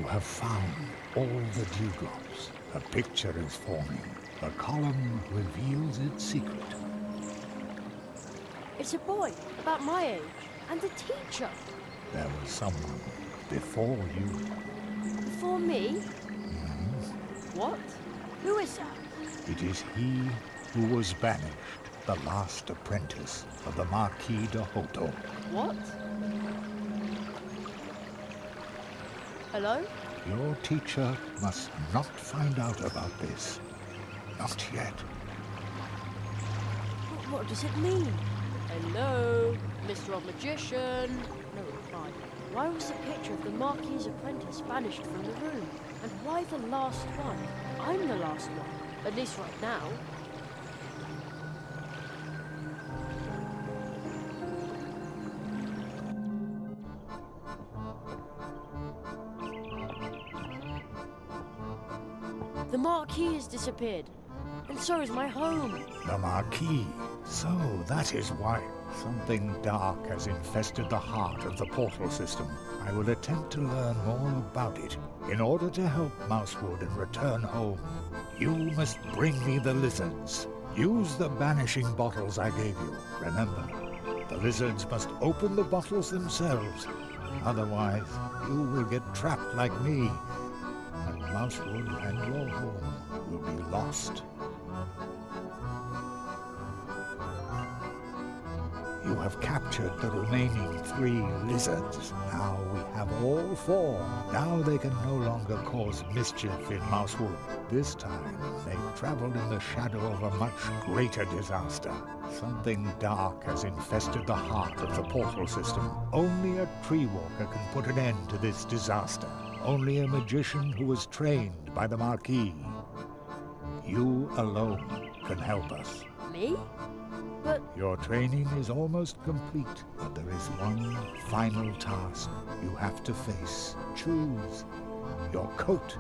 have found all the dewdrops. A picture is forming. The column reveals its secret. It's a boy, about my age, and a teacher. There was someone before you. Before me? What? Who is that? It is he who was banished, the last apprentice of the Marquis de Hoto. What? Hello? Your teacher must not find out about this. Not yet. What does it mean? Hello, Mr. Magician. No reply. Why was the picture of the Marquis' apprentice banished from the room? And why the last one? I'm the last one, at least right now. The Marquis has disappeared, and so is my home. The Marquis. So that is why something dark has infested the heart of the portal system. I will attempt to learn more about it. In order to help Mousewood and return home, you must bring me the lizards. Use the banishing bottles I gave you. Remember, the lizards must open the bottles themselves. Otherwise, you will get trapped like me, and Mousewood and your home will be lost. You have captured the remaining 3 lizards. Now we have all 4. Now they can no longer cause mischief in Mousewood. This time, they traveled in the shadow of a much greater disaster. Something dark has infested the heart of the portal system. Only a tree walker can put an end to this disaster. Only a magician who was trained by the Marquis. You alone can help us. Me? But your training is almost complete, but there is one final task you have to face. Choose your coat.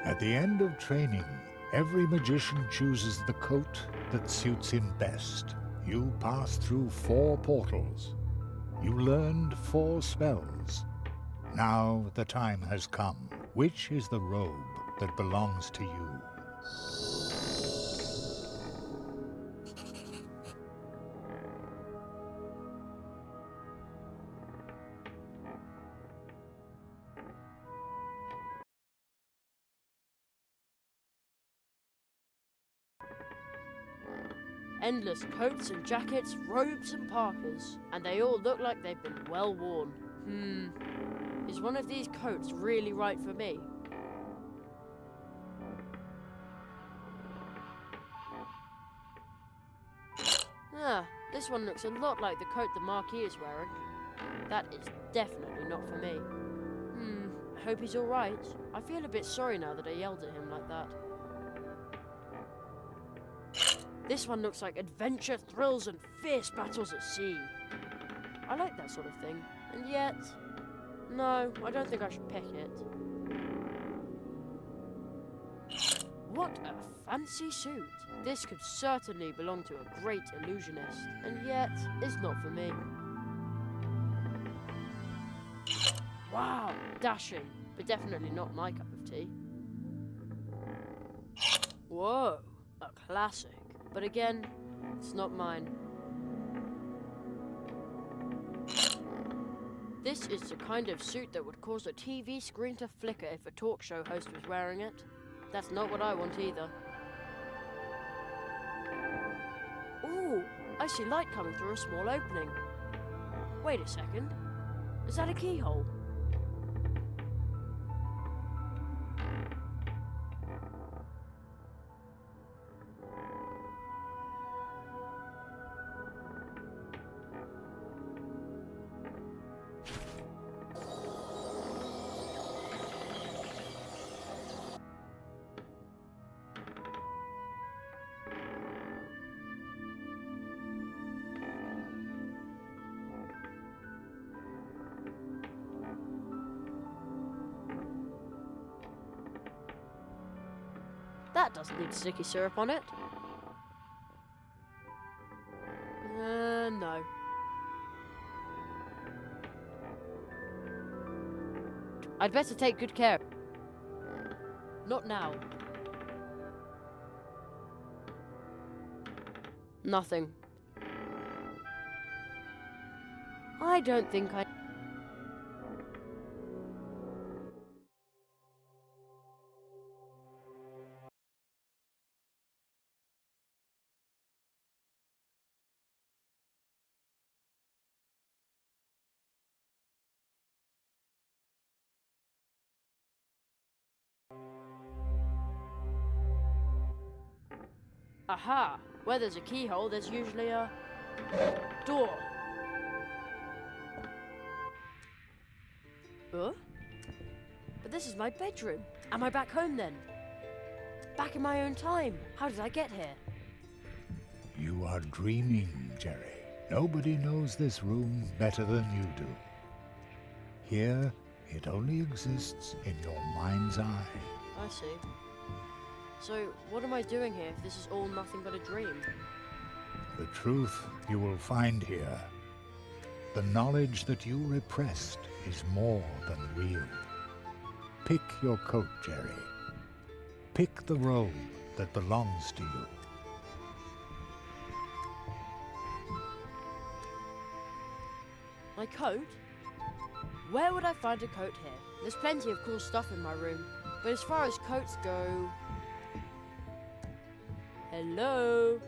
At the end of training, every magician chooses the coat that suits him best. You pass through 4 portals. You learned 4 spells. Now the time has come. Which is the robe that belongs to you? endless coats and jackets, robes and parkas, and they all look like they've been well worn. Is one of these coats really right for me? This one looks a lot like the coat the Marquis is wearing. That is definitely not for me. I hope he's alright. I feel a bit sorry now that I yelled at him like that. This one looks like adventure, thrills, and fierce battles at sea. I like that sort of thing, and yet... no, I don't think I should pick it. What a fancy suit! This could certainly belong to a great illusionist, and yet it's not for me. Wow, dashing, but definitely not my cup of tea. Whoa, a classic. But again, it's not mine. This is the kind of suit that would cause a TV screen to flicker if a talk show host was wearing it. That's not what I want either. Ooh, I see light coming through a small opening. Wait a second. Is that a keyhole? That doesn't need sticky syrup on it. I'd better take good care. Not now. Nothing. I don't think I... Aha! Where there's a keyhole, there's usually a... door. Huh? But this is my bedroom. Am I back home then? Back in my own time. How did I get here? You are dreaming, Jerry. Nobody knows this room better than you do. Here, it only exists in your mind's eye. I see. So, what am I doing here if this is all nothing but a dream? The truth you will find here. The knowledge that you repressed is more than real. Pick your coat, Jerry. Pick the robe that belongs to you. My coat? Where would I find a coat here? There's plenty of cool stuff in my room, but as far as coats go... Hello?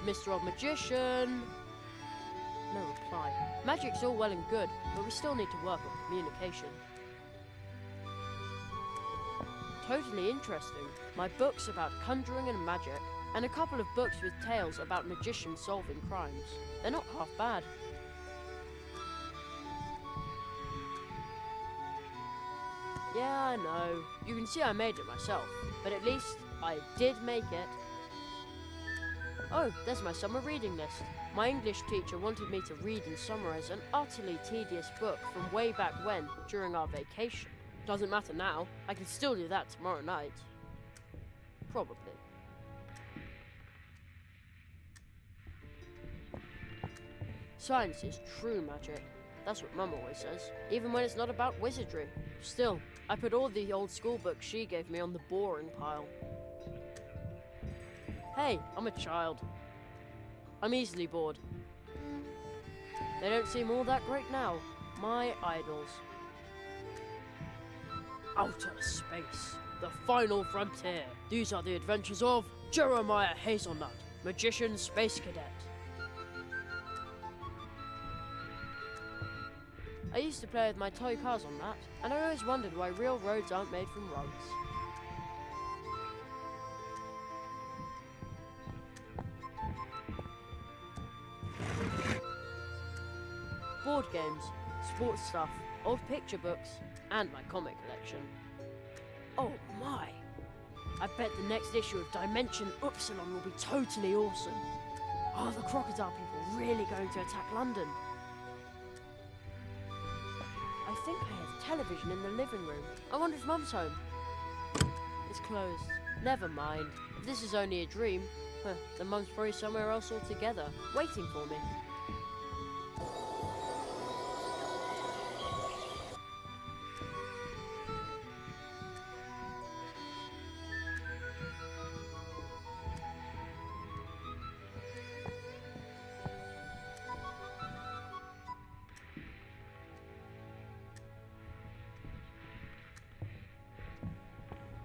Mr. Odd Magician? No reply. Magic's all well and good, but we still need to work on communication. Totally interesting. My books about conjuring and magic, and a couple of books with tales about magicians solving crimes. They're not half bad. Yeah, I know. You can see I made it myself, but at least I did make it. Oh, there's my summer reading list. My English teacher wanted me to read and summarize an utterly tedious book from way back when, during our vacation. Doesn't matter now. I can still do that tomorrow night. Probably. Science is true magic. That's what Mum always says, even when it's not about wizardry. Still, I put all the old school books she gave me on the boring pile. Hey, I'm a child. I'm easily bored. They don't seem all that great now. My idols. Outer space. The final frontier. These are the adventures of Jeremiah Hazelnut, Magician Space Cadet. I used to play with my toy cars on that, and I always wondered why real roads aren't made from rugs. Board games, sports stuff, old picture books, and my comic collection. Oh my! I bet the next issue of Dimension Upsilon will be totally awesome. Are the crocodile people really going to attack London? I think I have television in the living room. I wonder if Mum's home. It's closed. Never mind. If this is only a dream, then Mum's probably somewhere else altogether, waiting for me.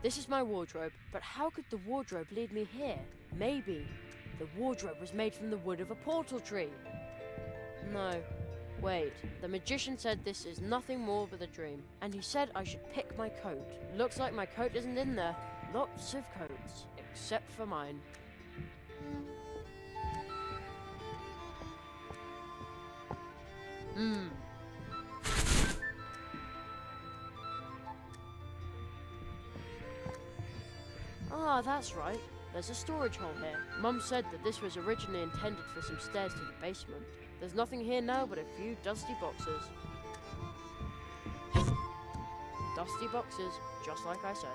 This is my wardrobe, but how could the wardrobe lead me here? Maybe the wardrobe was made from the wood of a portal tree. No, wait. The magician said this is nothing more but a dream, and he said I should pick my coat. Looks like my coat isn't in there. Lots of coats, except for mine. Ah, that's right. There's a storage hole here. Mum said that this was originally intended for some stairs to the basement. There's nothing here now but a few dusty boxes. Dusty boxes, just like I said.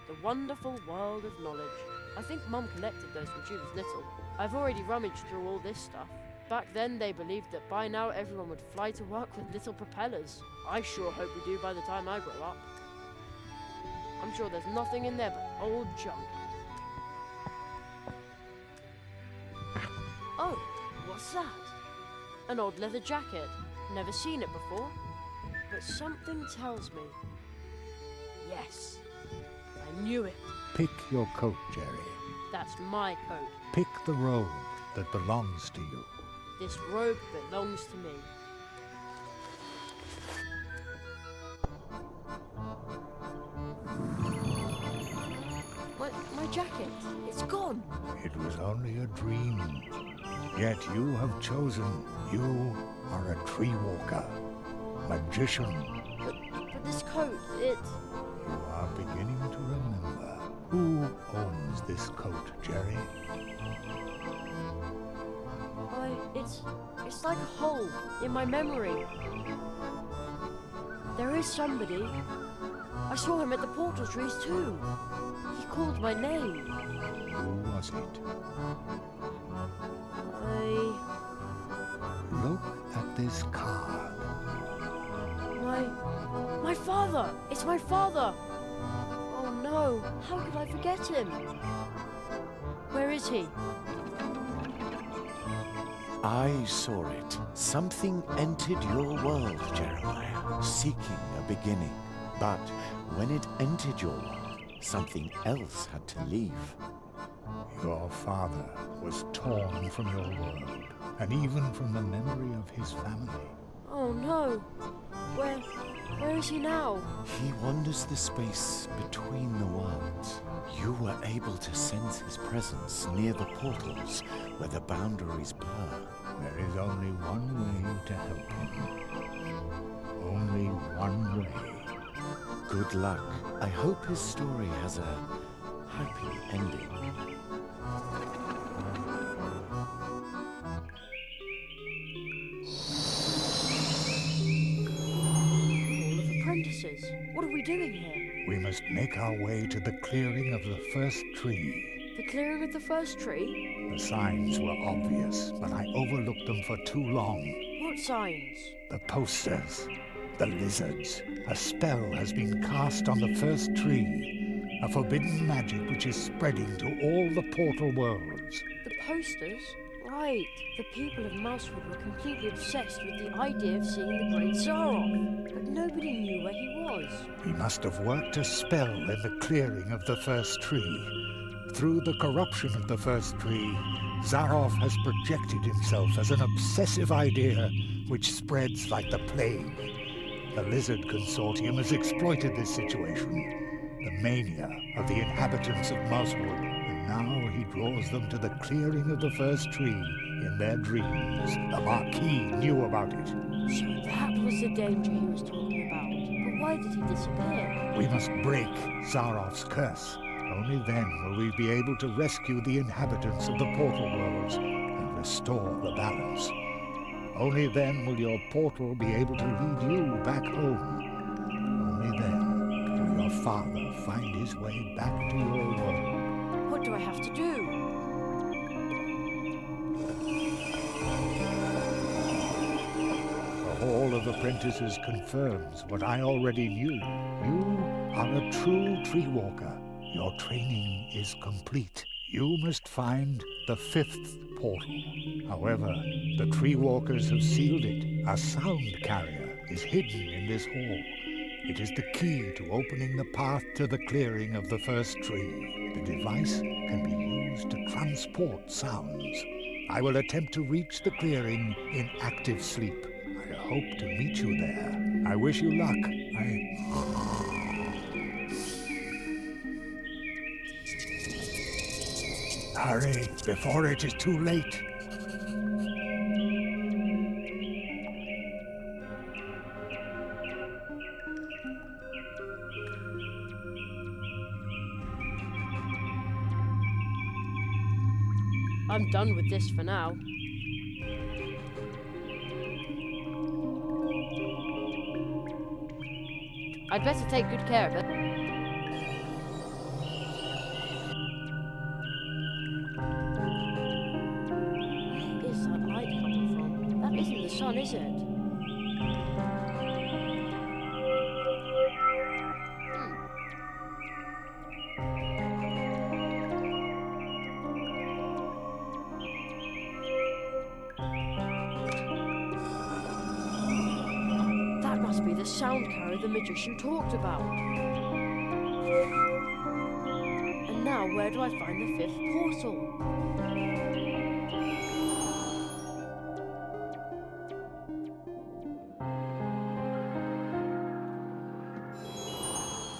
The wonderful world of knowledge. I think Mum collected those when she was little. I've already rummaged through all this stuff. Back then, they believed that by now everyone would fly to work with little propellers. I sure hope we do by the time I grow up. I'm sure there's nothing in there but old junk. Oh, what's that? An old leather jacket. Never seen it before. But something tells me... Yes, I knew it. Pick your coat, Jerry. That's my coat. Pick the robe that belongs to you. This robe belongs to me. My jacket, it's gone. It was only a dream. Yet you have chosen. You are a tree walker, magician. But this coat, it... You are beginning to remember. Who owns this coat, Jerry? It's like a hole in my memory. There is somebody. I saw him at the portal trees too. He called my name. Who was it? Look at this card. My father! It's my father! Oh no, how could I forget him? Where is he? I saw it. Something entered your world, Jeremiah, seeking a beginning. But when it entered your world, something else had to leave. Your father was torn from your world, and even from the memory of his family. Oh no! Where is he now? He wanders the space between the worlds. You were able to sense his presence near the portals where the boundaries blur. There is only one way to help him. Only one way. Good luck. I hope his story has a happy ending. All of apprentices. What are we doing here? We must make our way to the clearing of the first tree. The clearing of the first tree? The signs were obvious, but I overlooked them for too long. What signs? The posters, the lizards. A spell has been cast on the first tree. A forbidden magic which is spreading to all the portal worlds. The posters? Right. The people of Mousewood were completely obsessed with the idea of seeing the great Zaroff. But nobody knew where he was. He must have worked a spell in the clearing of the first tree. Through the corruption of the first tree, Zaroff has projected himself as an obsessive idea which spreads like the plague. The Lizard Consortium has exploited this situation, the mania of the inhabitants of Mousewood, and now he draws them to the clearing of the first tree in their dreams. The Marquis knew about it. So that was the danger he was talking about. But why did he disappear? We must break Zaroff's curse. Only then will we be able to rescue the inhabitants of the portal worlds and restore the balance. Only then will your portal be able to lead you back home. Only then will your father find his way back to your world. What do I have to do? The Hall of Apprentices confirms what I already knew. You are a true tree walker. Your training is complete. You must find the fifth portal. However, the tree walkers have sealed it. A sound carrier is hidden in this hall. It is the key to opening the path to the clearing of the first tree. The device can be used to transport sounds. I will attempt to reach the clearing in active sleep. I hope to meet you there. I wish you luck. Hurry, before it is too late. I'm done with this for now. I'd better take good care of it. Where is that light coming sun, is it? That must be the sound carrier the magician talked about. And now, where do I find the fifth portal?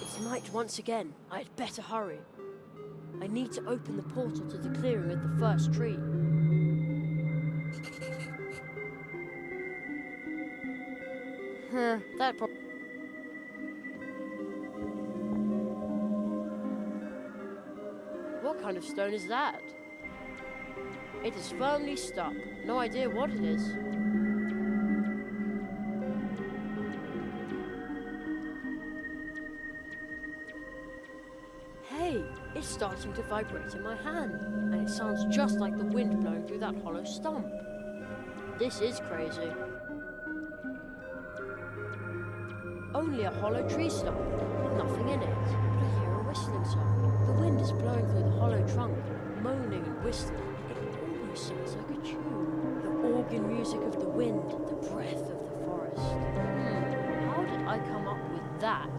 It's night once again. I'd better hurry. I need to open the portal to the clearing of the first tree. That probably... What kind of stone is that? It is firmly stuck. No idea what it is. Hey, it's starting to vibrate in my hand, and it sounds just like the wind blowing through that hollow stump. This is crazy. Only a hollow tree stump, with nothing in it, but I hear a whistling sound. The wind is blowing through the hollow trunk, moaning and whistling. It almost sounds like a tune. The organ music of the wind, the breath of the forest. How did I come up with that?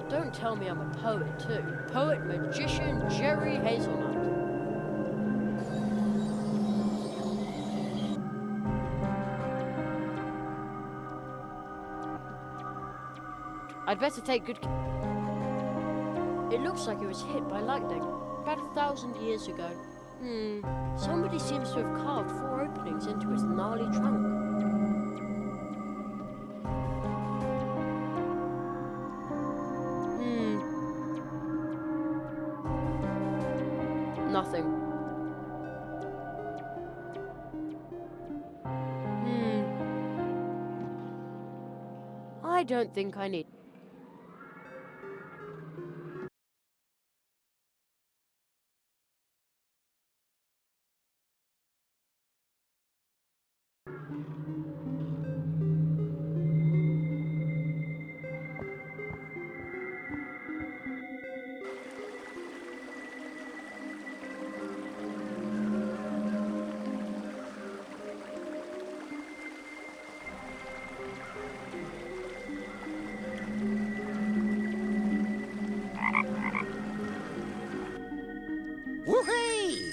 Don't tell me I'm a poet too. Poet magician Jerry Hazelnut. I'd better take good care. It looks like it was hit by lightning about 1,000 years ago. Somebody seems to have carved 4 openings into its gnarly trunk. Nothing. I don't think I need... Woohoo!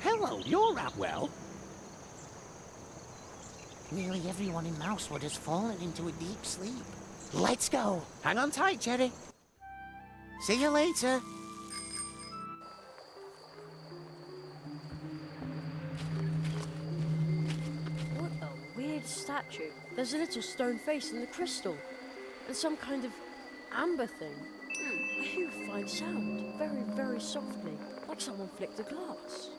Hello, you're up well. Nearly everyone in Mousewood has fallen into a deep sleep. Let's go. Hang on tight, Jerry. See you later. What a weird statue. There's a little stone face in the crystal, and some kind of amber thing. I hear a fine sound, very, very softly, like someone flicked a glass.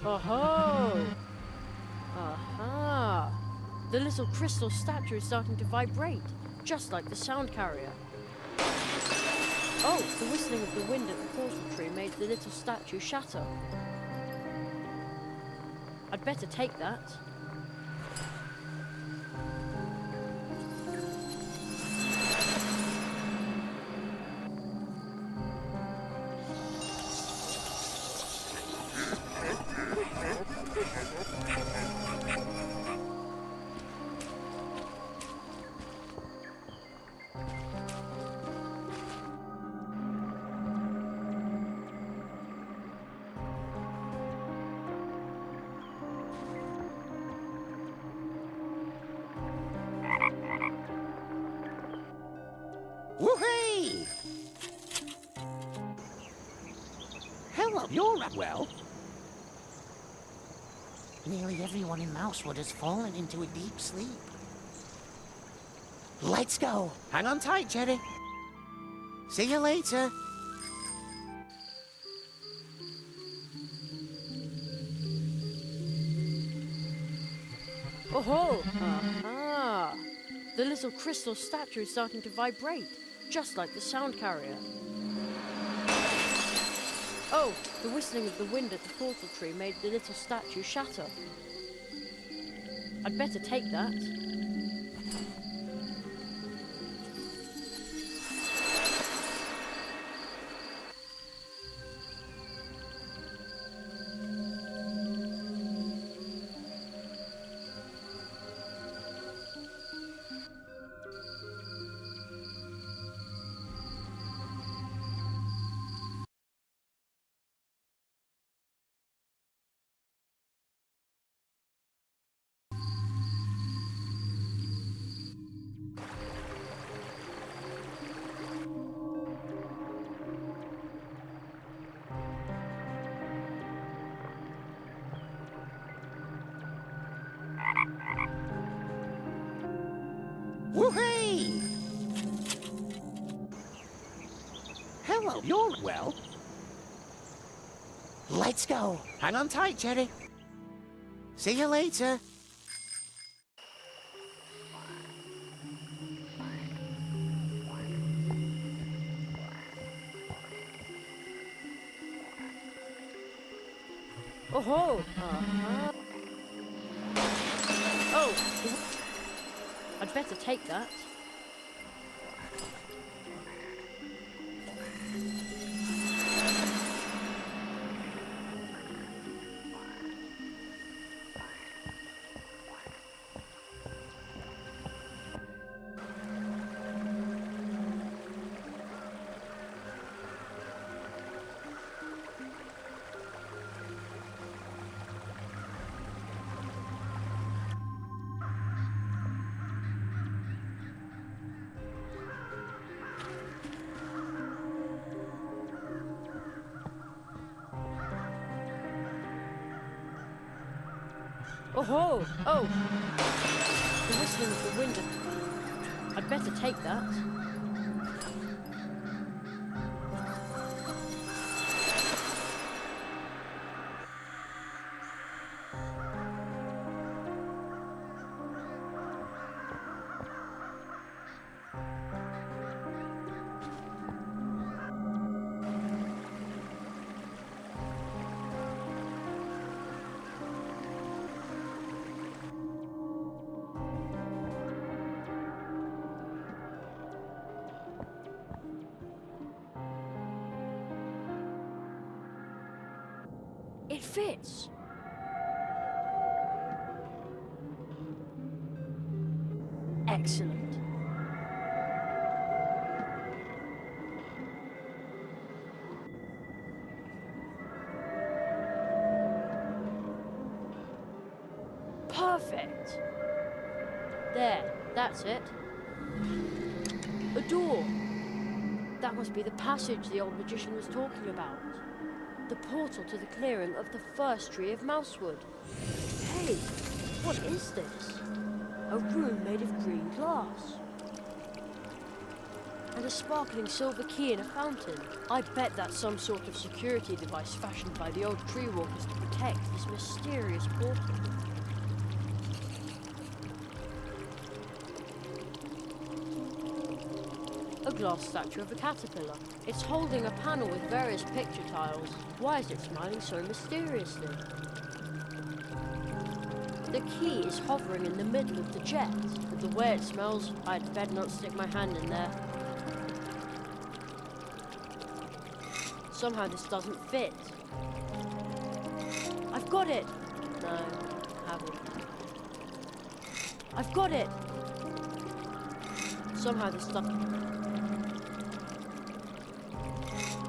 Oh-ho! Aha! The little crystal statue is starting to vibrate, just like the sound carrier. Oh, the whistling of the wind at the portal tree made the little statue shatter. I'd better take that. Woohoo! Hello, you're up well. Nearly everyone in Mousewood has fallen into a deep sleep. Let's go. Hang on tight, Jerry. See you later. Oh-ho! Aha! The little crystal statue is starting to vibrate, just like the sound carrier. Oh, the whistling of the wind at the portal tree made the little statue shatter. I'd better take that. Woohoo! Hello, you're well. Let's go. Hang on tight, Jerry. See you later. Oh-ho! Uh-huh. Oh! I'd better take that. Oh-ho! Oh! The whistling of the wind. I'd better take that. It fits. Excellent. Perfect. There, that's it. A door. That must be the passage the old magician was talking about. The portal to the clearing of the first tree of Mousewood. Hey, what is this? A room made of green glass. And a sparkling silver key in a fountain. I bet that's some sort of security device fashioned by the old tree walkers to protect this mysterious portal. A glass statue of a caterpillar. It's holding a panel with various picture tiles. Why is it smiling so mysteriously? The key is hovering in the middle of the jet. With the way it smells, I'd better not stick my hand in there. Somehow this doesn't fit. I've got it! No, haven't. I've got it! Somehow this doesn't...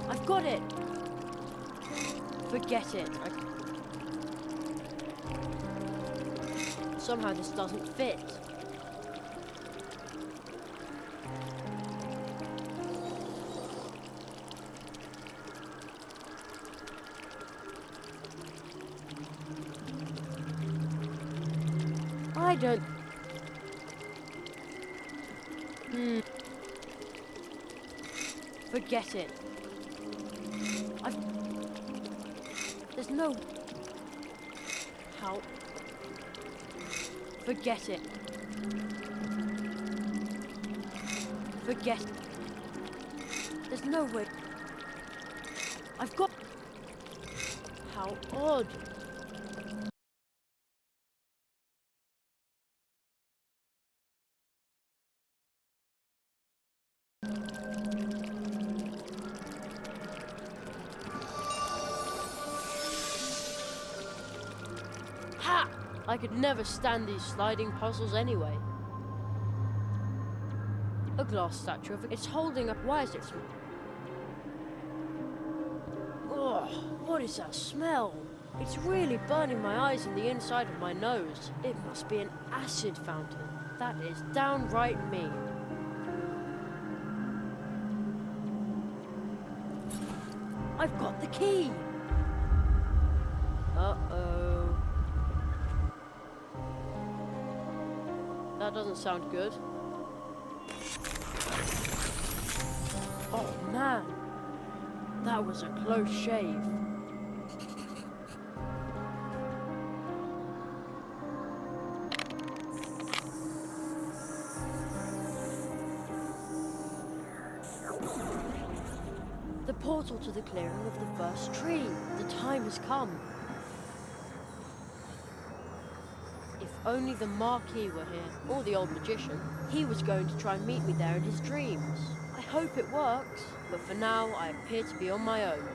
I've got it! Forget it. Somehow this doesn't fit. I don't... Forget it. There's no... How? Forget it. Forget... There's no way... I've got... How odd. Ha! I could never stand these sliding puzzles anyway. A glass statue of it. It's holding up. Why is it? Oh, what is that smell? It's really burning my eyes and the inside of my nose. It must be an acid fountain. That is downright mean. I've got the key. Uh-oh. That doesn't sound good. Oh man, that was a close shave. The portal to the clearing of the first tree. The time has come. If only the Marquis were here, or the old magician. He was going to try and meet me there in his dreams. I hope it works, but for now I appear to be on my own.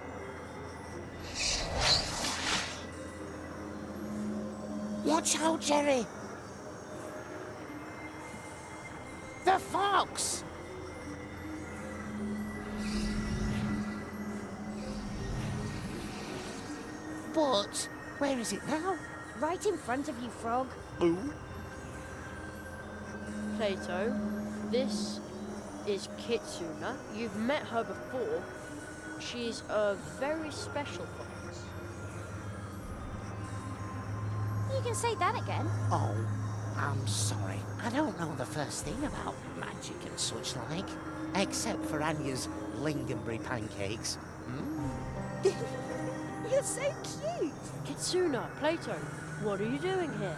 Watch out, Jerry! The fox! But where is it now? Right in front of you, Frog. Ooh. Plato, this is Kitsuna. You've met her before. She's a very special fox. You can say that again. Oh, I'm sorry. I don't know the first thing about magic and such like, except for Anya's lingonberry pancakes. You're so cute. Kitsuna, Plato, what are you doing here?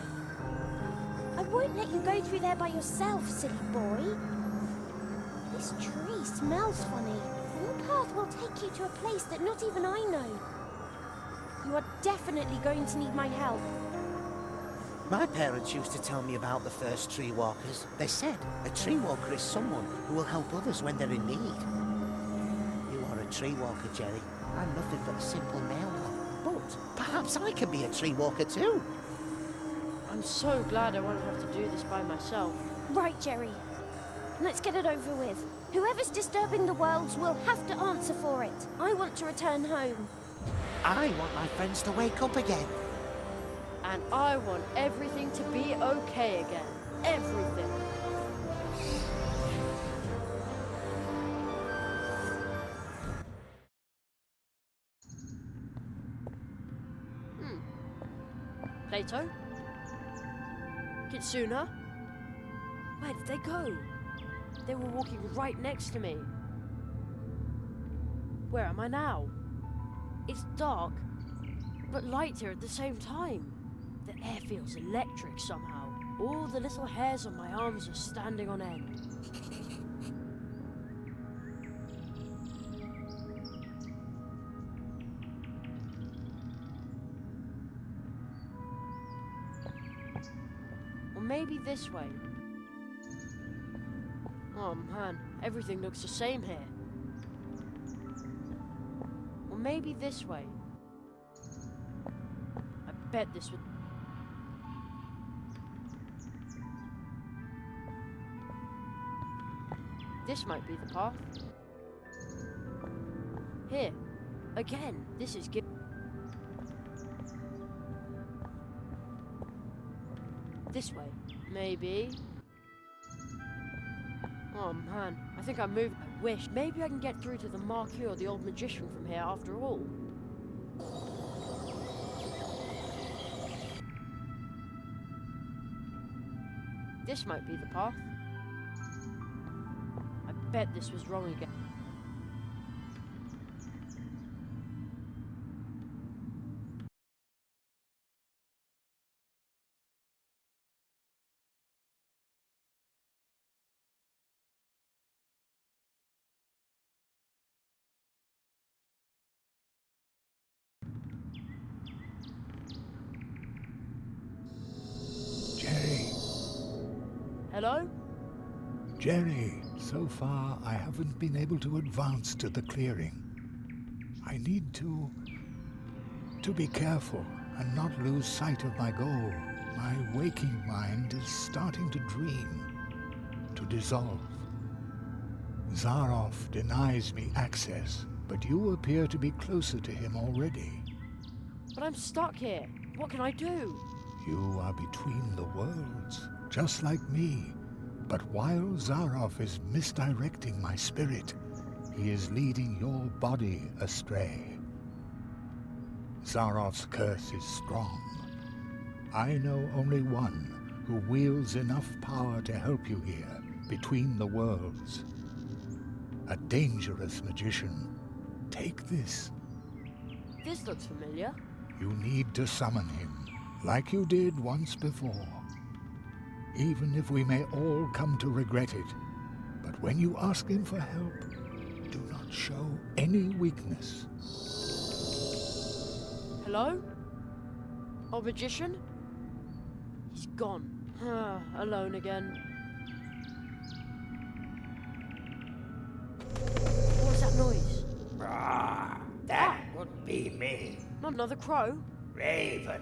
I won't let you go through there by yourself, silly boy. This tree smells funny. Your path will take you to a place that not even I know. You are definitely going to need my help. My parents used to tell me about the first tree walkers. They said a tree walker is someone who will help others when they're in need. You are a tree walker, Jerry. I'm nothing but a simple mailman. But perhaps I can be a tree walker too. I'm so glad I won't have to do this by myself. Right, Jerry. Let's get it over with. Whoever's disturbing the worlds will have to answer for it. I want to return home. I want my friends to wake up again. And I want everything to be okay again. Everything. Plato? Kitsuna? Where did they go? They were walking right next to me. Where am I now? It's dark, but light here at the same time. The air feels electric somehow. All the little hairs on my arms are standing on end. Or maybe this way. Oh man, everything looks the same here. Or maybe this way. I bet this would... This might be the path. Here. Again, this is good. This way. Maybe. Oh man, I think I moved. I wish. Maybe I can get through to the Marquis or the old magician from here after all. This might be the path. I bet this was wrong again. Hello? Jerry, so far I haven't been able to advance to the clearing. I need to be careful and not lose sight of my goal. My waking mind is starting to dream, to dissolve. Zaroff denies me access, but you appear to be closer to him already. But I'm stuck here. What can I do? You are between the worlds, just like me. But while Zaroff is misdirecting my spirit, he is leading your body astray. Zaroff's curse is strong. I know only one who wields enough power to help you here, between the worlds. A dangerous magician. Take this. This looks familiar. You need to summon him, like you did once before. Even if we may all come to regret it. But when you ask him for help, do not show any weakness. Hello? Old magician? He's gone. Alone again. What was that noise? That would be me, Not another crow? Raven.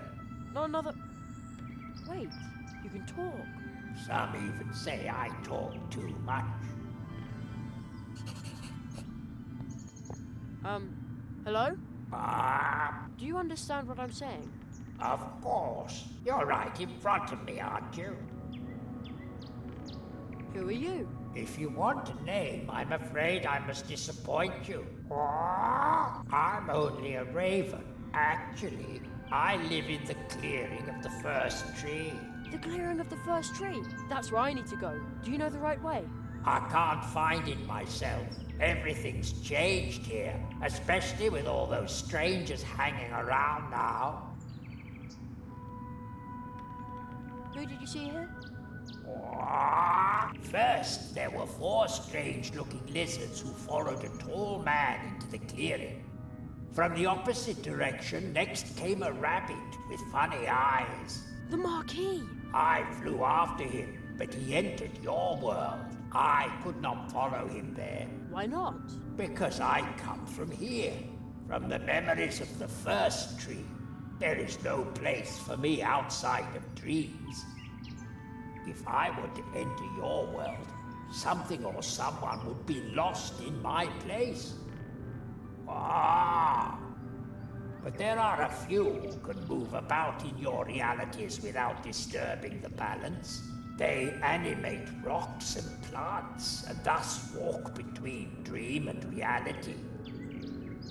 Not another... Wait, you can talk. Some even say I talk too much. Hello? Ah, Do you understand what I'm saying? of course. You're right in front of me, aren't you? Who are you? If you want a name, I'm afraid I must disappoint you. I'm only a raven. Actually, I live in the clearing of the first tree. The clearing of the first tree. That's where I need to go. Do you know the right way? I can't find it myself. Everything's changed here, especially with all those strangers hanging around now. Who did you see here? First, there were 4 strange-looking lizards who followed a tall man into the clearing. From the opposite direction, next came a rabbit with funny eyes. The Marquis! I flew after him, but he entered your world. I could not follow him there, Why not? because I come from here, from the memories of the first tree. There is no place for me outside of dreams. If I were to enter your world, something or someone would be lost in my place. But there are a few who can move about in your realities without disturbing the balance. They animate rocks and plants, and thus walk between dream and reality.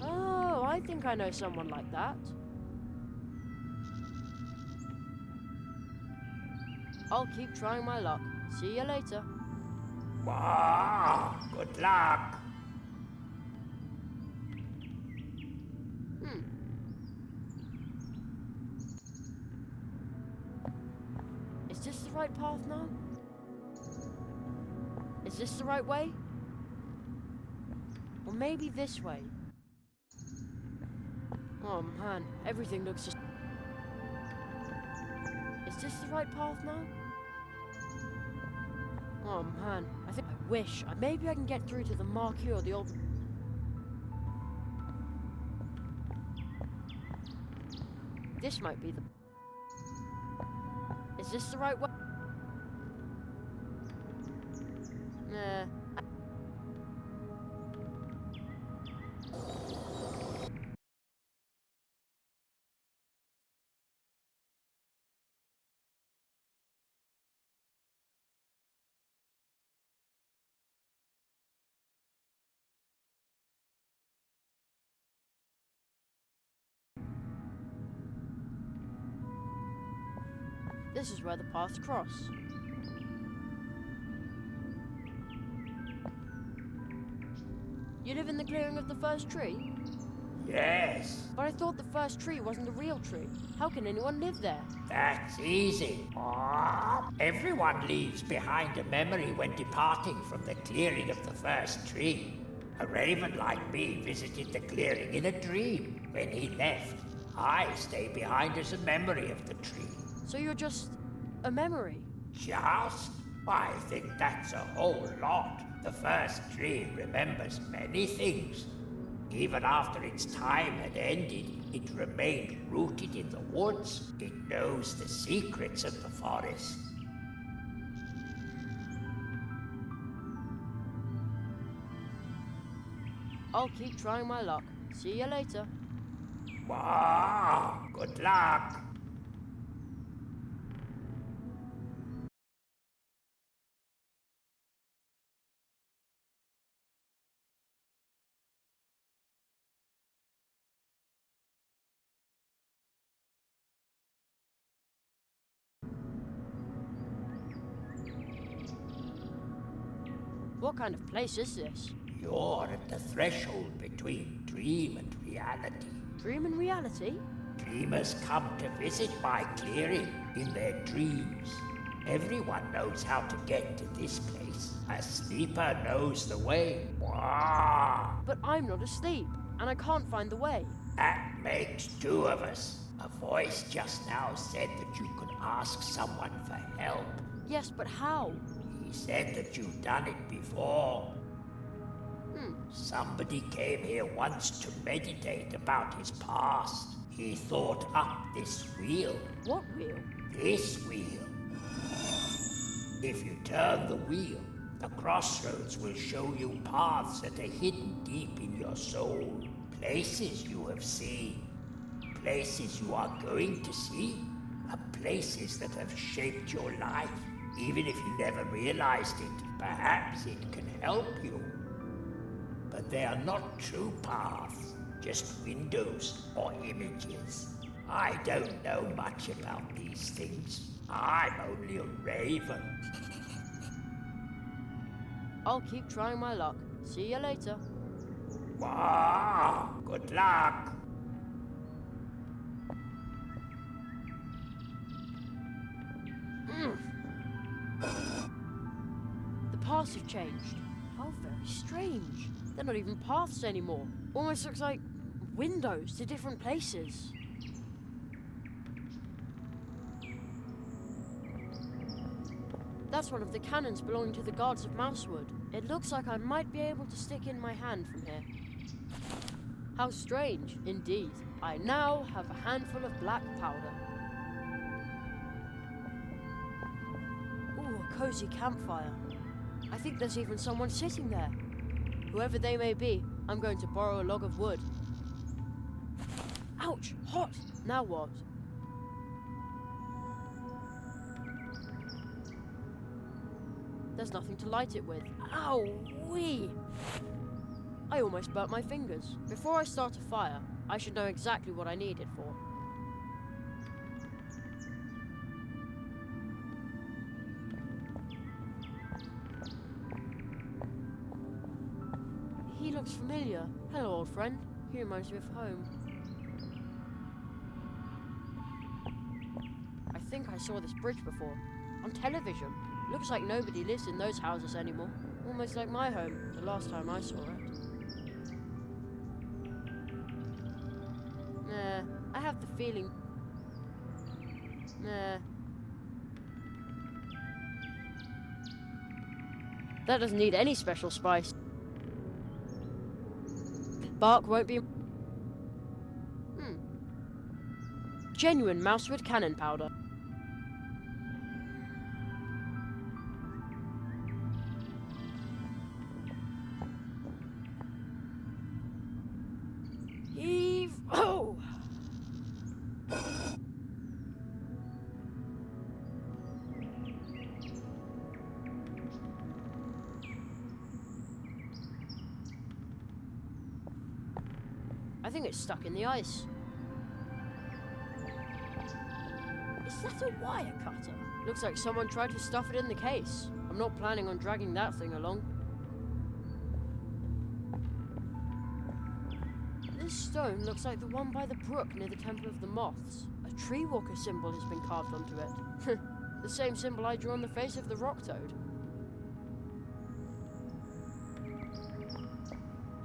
Oh, I think I know someone like that. I'll keep trying my luck. See you later. Good luck. Is this the right path now? Is this the right way? Or maybe this way? Oh man, everything looks just... Is this the right path now? Oh man, I wish. Maybe I can get through to the Marquis or the old... This might be the... Is this the right way? Nah. This is where the paths cross. You live in the clearing of the first tree? Yes, But I thought the first tree wasn't the real tree. How can anyone live there? that's easy. Everyone leaves behind a memory when departing from the clearing of the first tree. A raven like me visited the clearing in a dream. When he left, I stay behind as a memory of the tree. So you're just a memory? Just? I think that's a whole lot. The first tree remembers many things. Even after its time had ended, it remained rooted in the woods. It knows the secrets of the forest. I'll keep trying my luck. See you later. Wow, good luck. What kind of place is this? You're at the threshold between dream and reality. Dream and reality? Dreamers come to visit my clearing in their dreams. Everyone knows how to get to this place. A sleeper knows the way. Wah! But I'm not asleep, and I can't find the way. That makes two of us. A voice just now said that you could ask someone for help. Yes, but how? He said that you've done it before. Somebody came here once to meditate about his past. He thought up this wheel. What wheel? This wheel. If you turn the wheel, the crossroads will show you paths that are hidden deep in your soul. Places you have seen. Places you are going to see. And places that have shaped your life. Even if you never realized it, perhaps it can help you. But they are not true paths, just windows or images. I don't know much about these things. I'm only a raven. I'll keep trying my luck. See you later. Wow, good luck. The paths have changed. How very strange. They're not even paths anymore. Almost looks like windows to different places. That's one of the cannons belonging to the guards of Mousewood. It looks like I might be able to stick in my hand from here. How strange, indeed. I now have a handful of black powder. Ooh, a cozy campfire. I think there's even someone sitting there. Whoever they may be, I'm going to borrow a log of wood. Ouch! Hot! Now what? There's nothing to light it with. Ow-wee! I almost burnt my fingers. Before I start a fire, I should know exactly what I need it for. He looks familiar. Hello, old friend. He reminds me of home. I think I saw this bridge before. On television. Looks like nobody lives in those houses anymore. Almost like my home, the last time I saw it. Nah, I have the feeling... Nah. That doesn't need any special spice. Bark won't be... Genuine mousewood cannon powder. Heave... Oh! I think it's stuck in the ice. Is that a wire cutter? Looks like someone tried to stuff it in the case. I'm not planning on dragging that thing along. This stone looks like the one by the brook near the Temple of the Moths. A tree walker symbol has been carved onto it. The same symbol I drew on the face of the rock toad.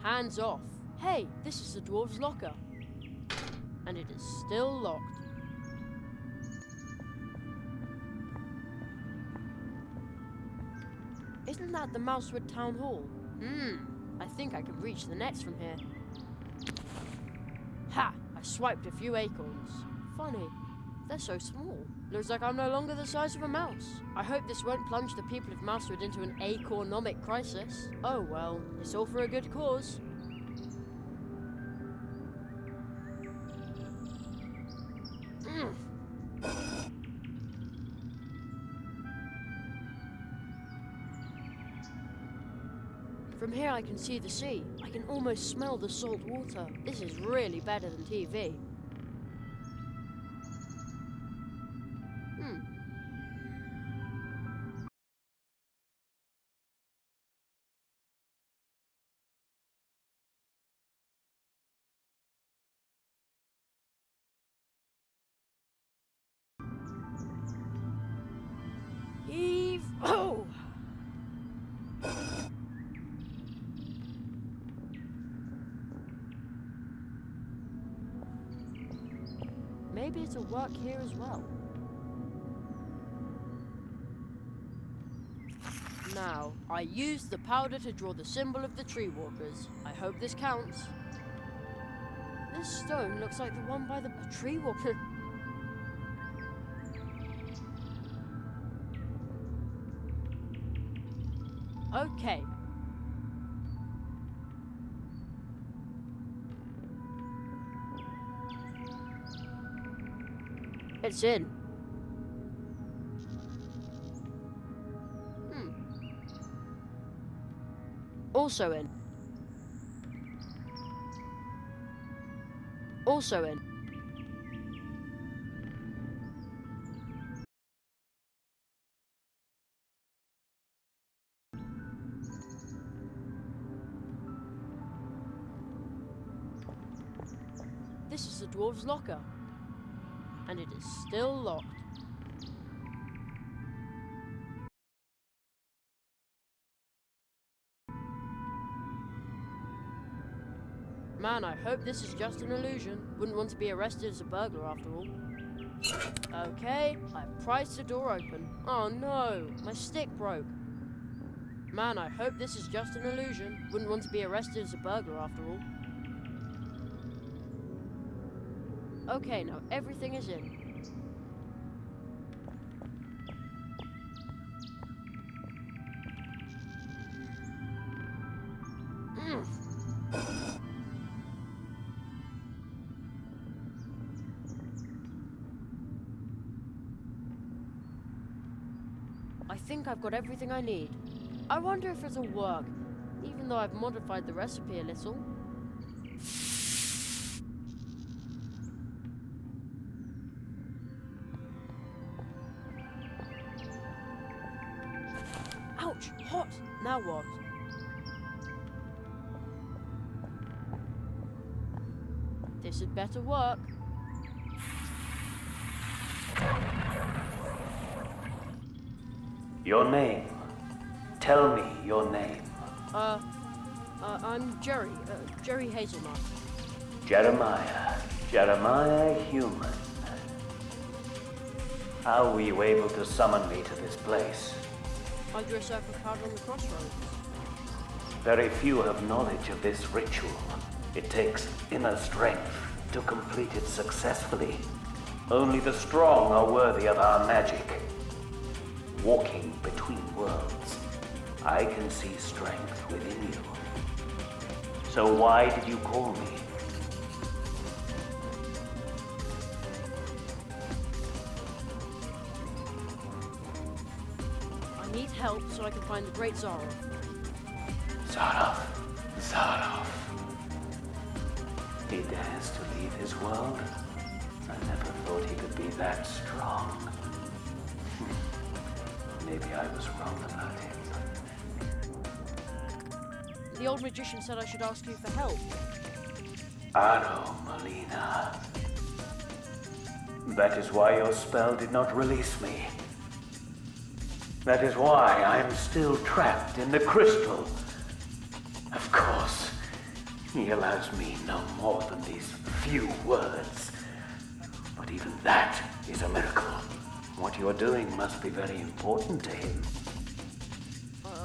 Hands off. Hey, this is the dwarves' locker. And it is still locked. Isn't that the Mousewood Town Hall? I think I can reach the nets from here. Ha! I swiped a few acorns. Funny, they're so small. Looks like I'm no longer the size of a mouse. I hope this won't plunge the people of Mousewood into an acornomic crisis. Oh well, it's all for a good cause. From here I can see the sea. I can almost smell the salt water. This is really better than TV. Heave! Oh! Maybe it'll work here as well. Now, I used the powder to draw the symbol of the tree walkers. I hope this counts. This stone looks like the one by the tree walker. Okay. It's in. Also in. Also in. This is the dwarves' locker. And it is still locked. Man, I hope this is just an illusion. Wouldn't want to be arrested as a burglar after all. Okay, I've prized the door open. Oh no, my stick broke. Man, I hope this is just an illusion. Wouldn't want to be arrested as a burglar after all. Okay, now everything is in. I think I've got everything I need. I wonder if it'll work, even though I've modified the recipe a little. Ouch! Hot! Now what? This had better work. Your name. Tell me your name. I'm Jerry. Jerry Hazelnut. Jeremiah Human. How were you able to summon me to this place? I drew a circle card on the crossroads. Very few have knowledge of this ritual. It takes inner strength to complete it successfully. Only the strong are worthy of our magic. Walking between worlds, I can see strength within you. So why did you call me? I need help so I can find the great Zaroff. Zaroff. He dares to leave his world? I never thought he could be that strong. Maybe I was wrong about him. The old magician said I should ask you for help. Aro Molina. That is why your spell did not release me. That is why I am still trapped in the crystal. Of course, he allows me no more than these few words. But even that is a miracle. What you're doing must be very important to him.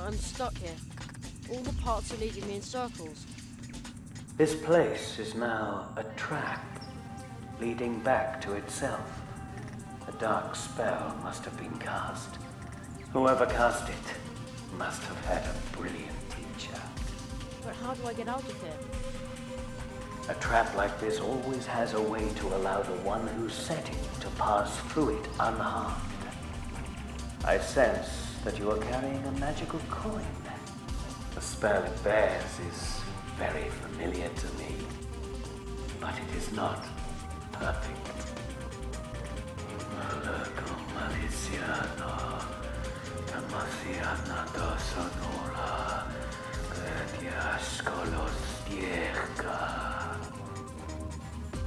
I'm stuck here. All the paths are leading me in circles. This place is now a trap, leading back to itself. A dark spell must have been cast. Whoever cast it must have had a brilliant teacher. But how do I get out of here? A trap like this always has a way to allow the one who's setting to pass through it unharmed. I sense that you are carrying a magical coin. The spell it bears is very familiar to me, but it is not perfect.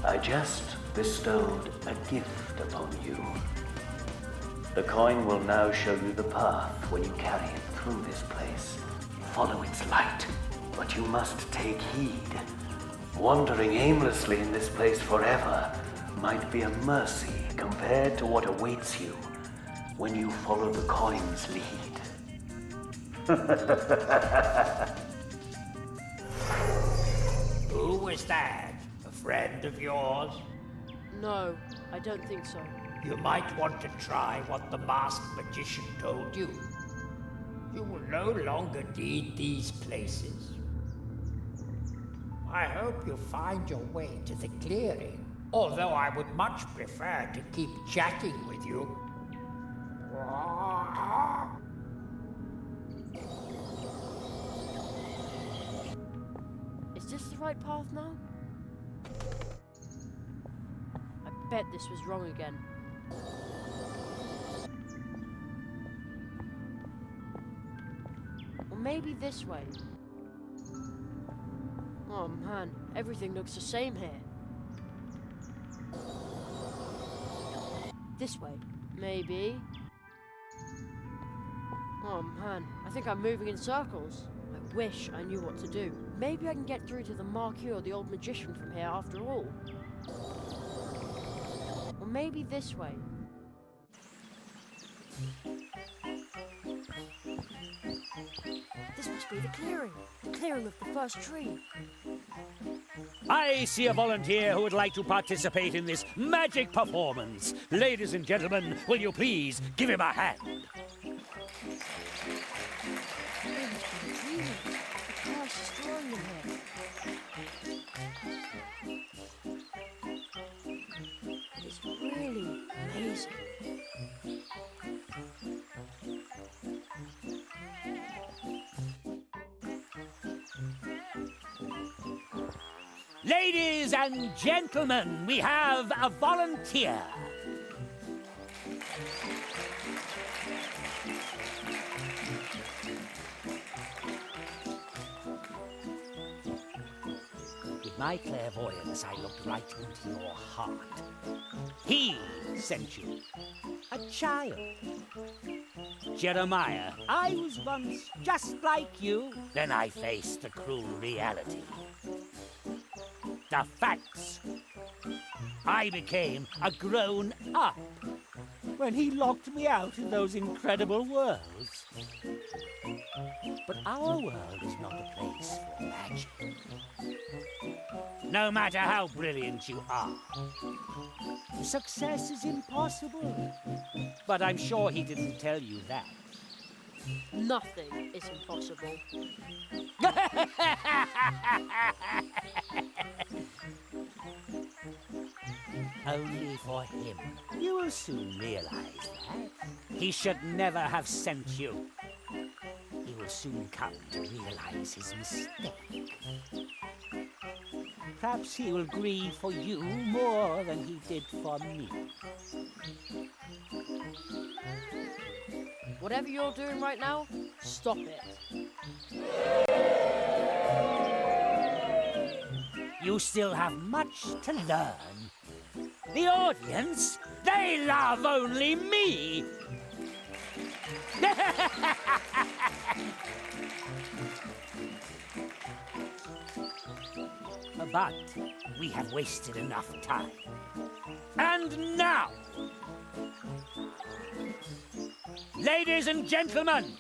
I just bestowed a gift upon you. The coin will now show you the path when you carry it through this place. Follow its light, but you must take heed. Wandering aimlessly in this place forever might be a mercy compared to what awaits you when you follow the coin's lead. Who was that? A friend of yours? No, I don't think so. You might want to try what the masked magician told you. You will no longer need these places. I hope you find your way to the clearing, although I would much prefer to keep chatting with you. Is this the right path now? I bet this was wrong again. Or maybe this way. Oh man, everything looks the same here. This way, maybe. Oh man, I think I'm moving in circles. I wish I knew what to do. Maybe I can get through to the Marquis or the old magician from here after all. Or maybe this way. This must be the clearing of the first tree. I see a volunteer who would like to participate in this magic performance. Ladies and gentlemen, will you please give him a hand? It's really amazing. Ladies and gentlemen, we have a volunteer. With my clairvoyance, I looked right into your heart. He sent you. A child. Jeremiah, I was once just like you. Then I faced the cruel reality. The facts. I became a grown-up when he locked me out in those incredible worlds. But our world is not a place for magic. No matter how brilliant you are, success is impossible. But I'm sure he didn't tell you that. Nothing is impossible. Only for him. You will soon realize that. He should never have sent you. He will soon come to realize his mistake. Perhaps he will grieve for you more than he did for me. Whatever you're doing right now, stop it. You still have much to learn. The audience, they love only me. But we have wasted enough time. And now, ladies and gentlemen,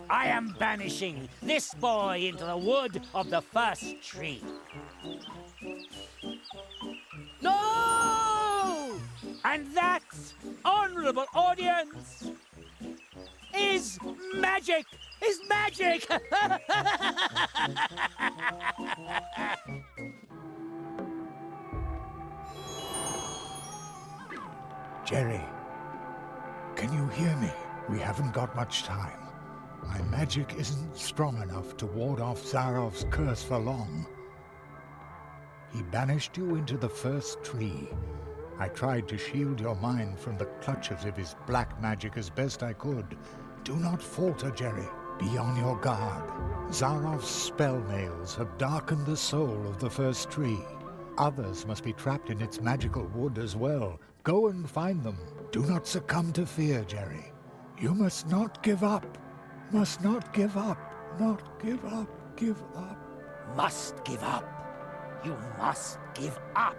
I am banishing this boy into the wood of the first tree. No! And that, honorable audience, is magic! Is magic! Jerry, can you hear me? We haven't got much time. My magic isn't strong enough to ward off Zaroff's curse for long. He banished you into the first tree. I tried to shield your mind from the clutches of his black magic as best I could. Do not falter, Jerry. Be on your guard. Zaroff's spell nails have darkened the soul of the first tree. Others must be trapped in its magical wood as well. Go and find them. Do not succumb to fear, Jerry. You must not give up. Must not give up. Not give up. Give up. Must give up. You must give up.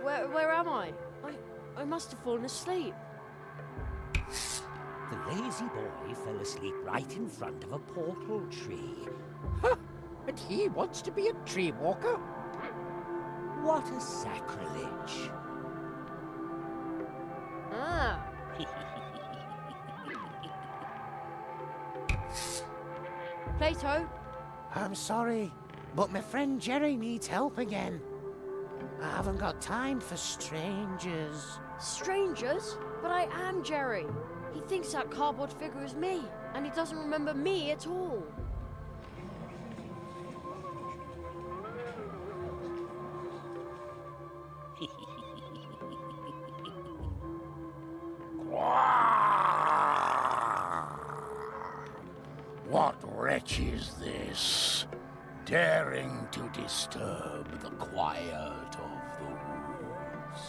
Where am I? I must have fallen asleep. The lazy boy fell asleep right in front of a portal tree. And he wants to be a tree walker? What a sacrilege. Ah. Plato? I'm sorry, but my friend Jerry needs help again. I haven't got time for strangers. Strangers? But I am Jerry. He thinks that cardboard figure is me, and he doesn't remember me at all. What wretch is this, daring to disturb the quiet of the woods?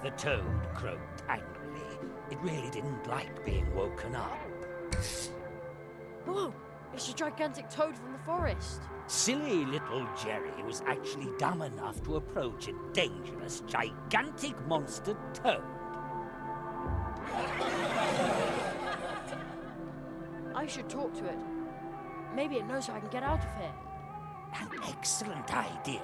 The toad croaked angrily. It really didn't like being woken up. Whoa! It's a gigantic toad from the forest. Silly little Jerry was actually dumb enough to approach a dangerous, gigantic monster toad. I should talk to it. Maybe it knows how I can get out of here. An excellent idea.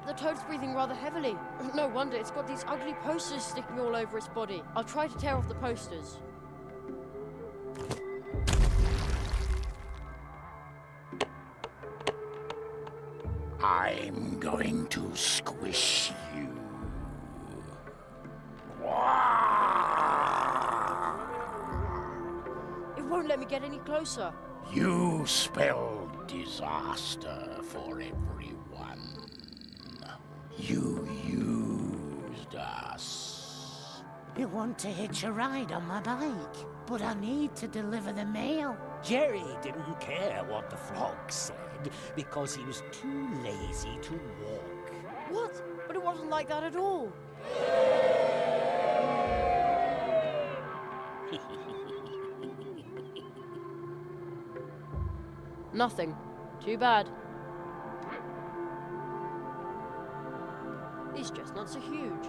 The toad's breathing rather heavily. No wonder, it's got these ugly posters sticking all over its body. I'll try to tear off the posters. I'm going to squish you. It won't let me get any closer. You spelled disaster for everyone. You used us. You want to hitch a ride on my bike, but I need to deliver the mail. Jerry didn't care what the frog said because he was too lazy to walk. What? But it wasn't like that at all. Nothing. Too bad. These chestnuts are huge.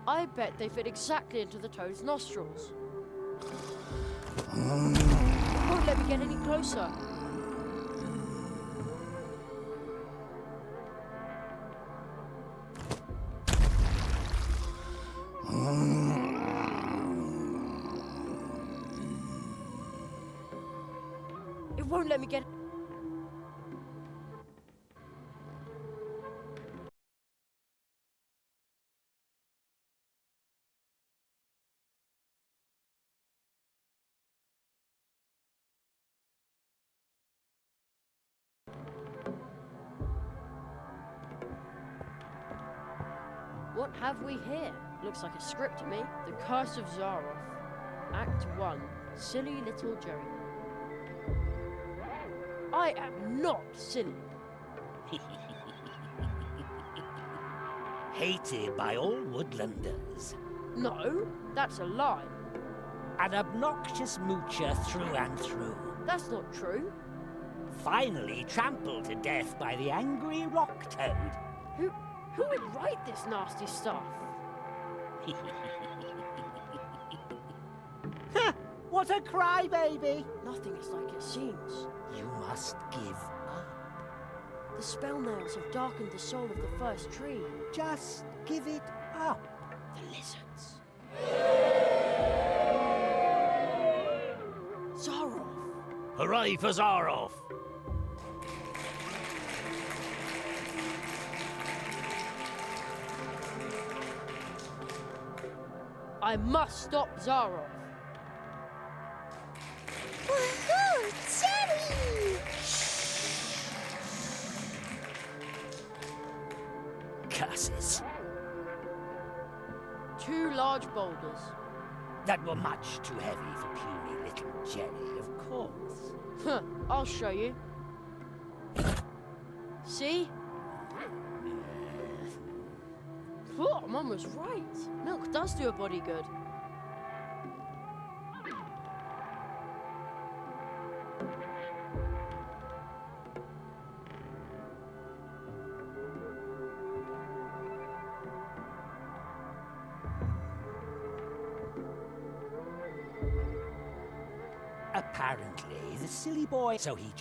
I bet they fit exactly into the toad's nostrils. It won't let me get any closer. It won't let me get... What have we here? Looks like a script to me. The Curse of Zaroff. Act 1. Silly little Jerry. I am not silly. Hated by all woodlanders. No, that's a lie. An obnoxious moocher through and through. That's not true. Finally trampled to death by the angry rock toad. Who would write this nasty stuff? What a crybaby! Nothing is like it seems. You must give up. The spell nails have darkened the soul of the first tree. Just give it up. The lizards. Zaroff! Hooray for Zaroff! I must stop Zaroff. Woohoo! Jerry! Curses. 2 large boulders. That were much too heavy for puny little Jerry, of course. Huh, I'll show you. See? Oh, Mum was right. Milk does do a body good. Apparently, the silly boy... So he...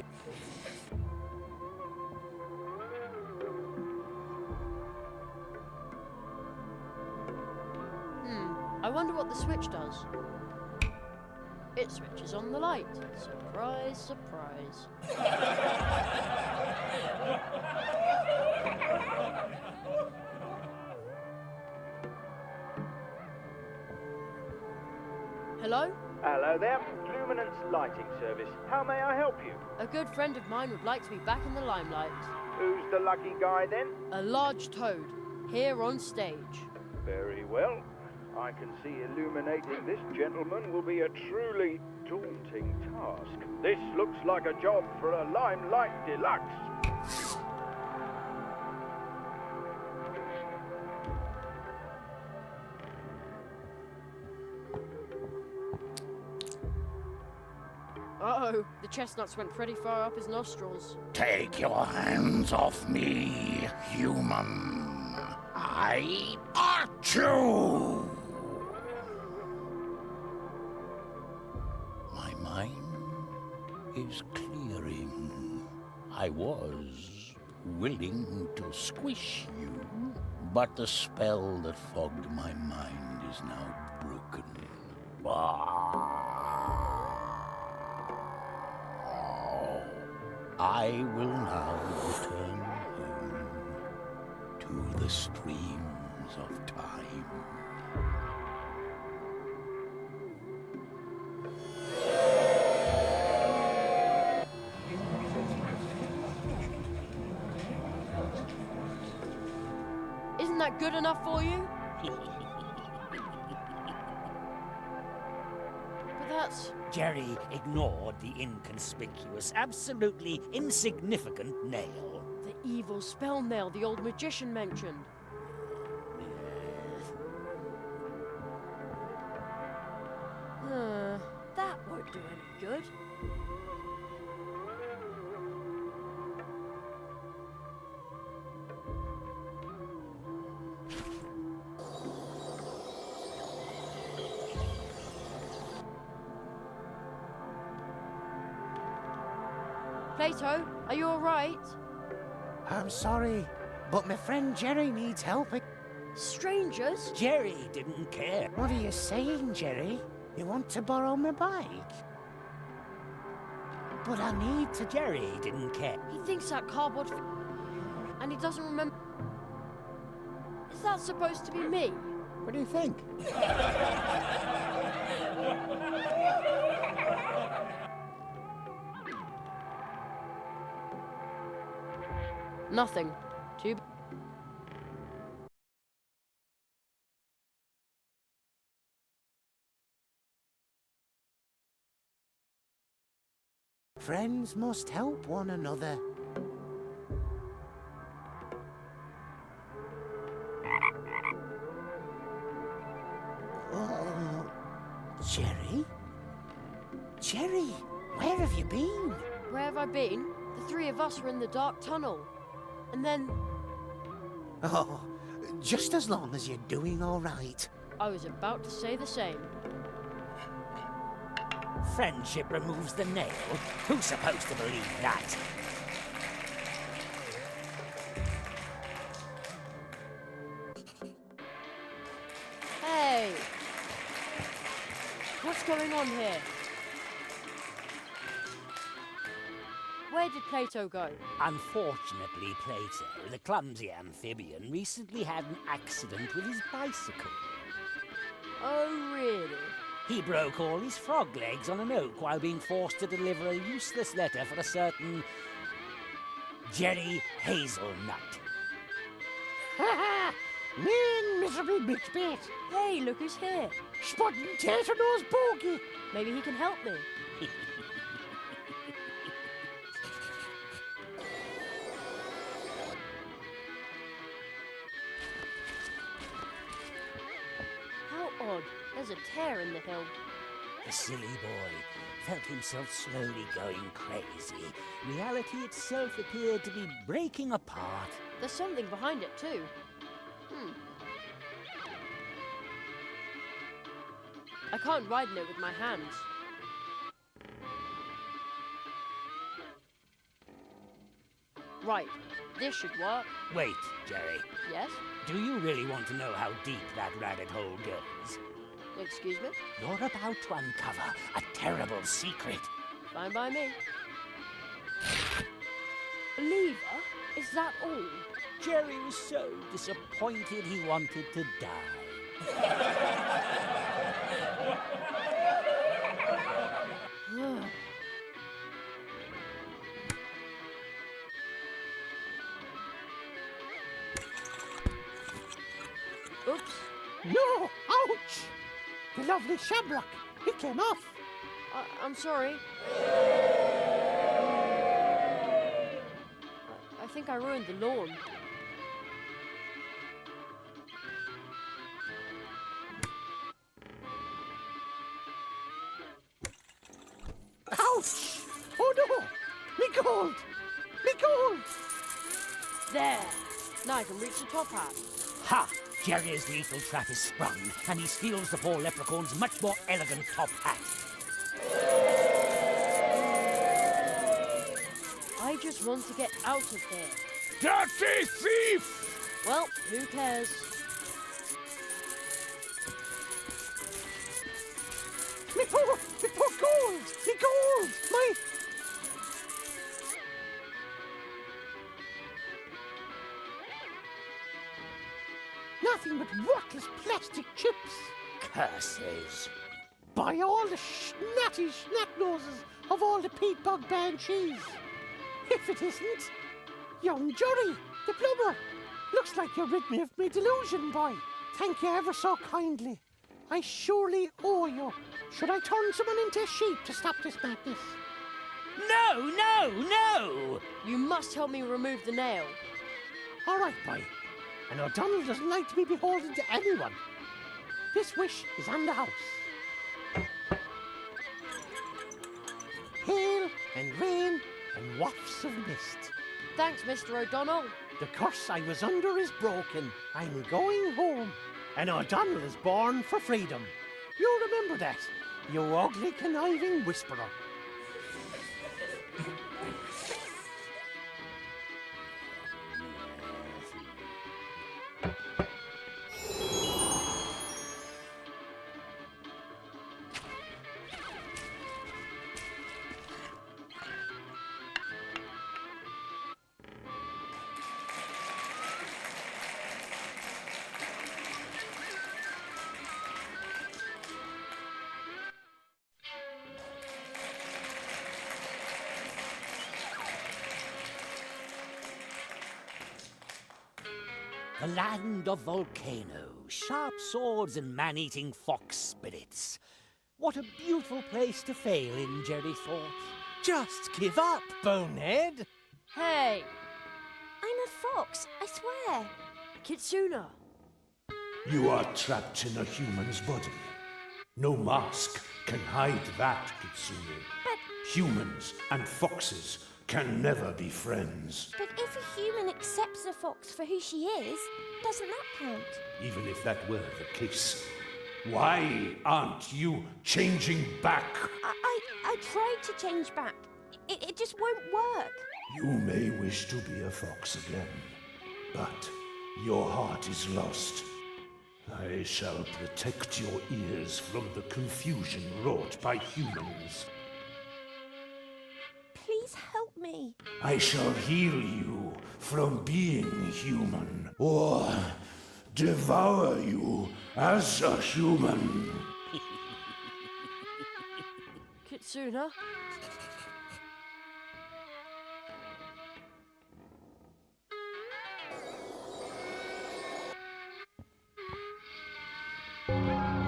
I wonder what the switch does. It switches on the light. Surprise, surprise. Hello? Hello there, Luminance Lighting Service. How may I help you? A good friend of mine would like to be back in the limelight. Who's the lucky guy then? A large toad, here on stage. Very well. I can see illuminating this gentleman will be a truly daunting task. This looks like a job for a Limelight Deluxe. Uh-oh, the chestnuts went pretty far up his nostrils. Take your hands off me, human. I art you! My mind is clearing. I was willing to squish you, but the spell that fogged my mind is now broken. I will now return home to the streams of time. Isn't that good enough for you? But that's... Jerry ignored the inconspicuous, absolutely insignificant nail. the evil spell nail the old magician mentioned. That won't do any good. Plato, are you all right? I'm sorry, but my friend Jerry needs help. Strangers? Jerry didn't care. What are you saying, Jerry? You want to borrow my bike? But I need to... Jerry didn't care. He thinks that cardboard... and he doesn't remember... Is that supposed to be me? What do you think? Nothing. Too... Friends must help one another. Jerry, where have you been? Where have I been? The three of us were in the dark tunnel. And then Oh, just as long as you're doing all right. I was about to say the same. Friendship removes the nail? Who's supposed to believe that? Hey! What's going on here? Where did Plato go? Unfortunately, Plato, the clumsy amphibian, recently had an accident with his bicycle. Oh, really? He broke all his frog legs on an oak while being forced to deliver a useless letter for a certain Jerry Hazelnut. Ha ha! Mean, miserable bitch. Hey, look who's here. Spotting tater-nose bogey. Maybe he can help me. How odd. There's a tear in the hill. The silly boy felt himself slowly going crazy. Reality itself appeared to be breaking apart. There's something behind it, too. I can't ride in it with my hands. Right, this should work. Wait, Jerry. Yes? Do you really want to know how deep that rabbit hole goes? Excuse me? You're about to uncover a terrible secret. Fine by me. A lever? Is that all? Jerry was so disappointed he wanted to die. Oops. No! Ouch! The lovely shamrock. It came off. I'm sorry. I think I ruined the lawn. Ouch! Oh no! Me gold! Me gold! There! Now I can reach the top hat. Ha! Jerry's lethal trap is sprung, and he steals the poor leprechaun's much more elegant top hat. I just want to get out of here. Dirty thief! Well, who cares? Me poor gold! Me gold! My... Nothing but worthless plastic chips. Curses. By all the snatty snack noses of all the peat bog banshees. If it isn't, young Jory, the plumber. Looks like you rid me of my delusion, boy. Thank you ever so kindly. I surely owe you. Should I turn someone into a sheep to stop this madness? No, no, no! You must help me remove the nail. All right, boy. And O'Donnell doesn't like to be beholden to anyone. This wish is on the house. Hail and rain and wafts of mist. Thanks, Mr. O'Donnell. The curse I was under is broken. I'm going home. And O'Donnell is born for freedom. You remember that, you ugly, conniving whisperer. The land of volcanoes, sharp swords and man-eating fox spirits. What a beautiful place to fail in, Jerry thought. Just give up, bonehead. Hey, I'm a fox, I swear. Kitsuna. You are trapped in a human's body. No mask can hide that, Kitsune. But, Humans and foxes can never be friends. but if a human accepts a fox for who she is, doesn't that count? Even if that were the case, why aren't you changing back? I tried to change back. It just won't work. You may wish to be a fox again, but your heart is lost. I shall protect your ears from the confusion wrought by humans. Please help me. I shall heal you from being human, or devour you as a human. Kitsuna?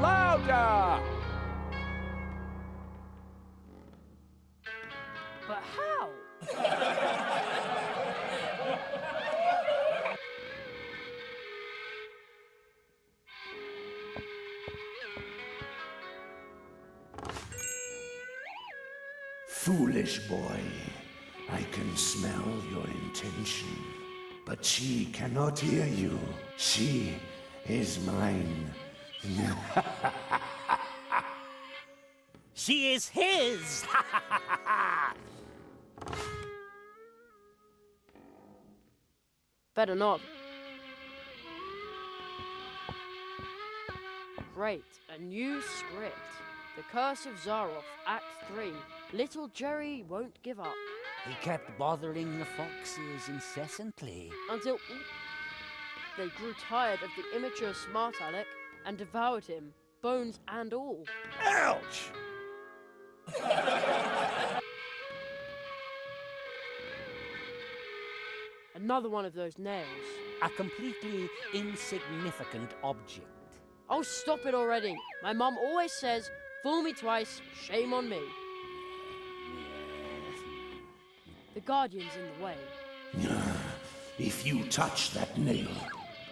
Louder! But how? Foolish boy, I can smell your intention, but she cannot hear you. She is mine. She is his! Better not. Great, a new script. The Curse of Zaroff, Act 3. Little Jerry won't give up. He kept bothering the foxes incessantly. Until they grew tired of the immature smart aleck and devoured him, bones and all. Ouch! Another one of those nails. A completely insignificant object. Oh, stop it already. My mum always says, fool me twice, shame on me. The Guardian's in the way. If you touch that nail,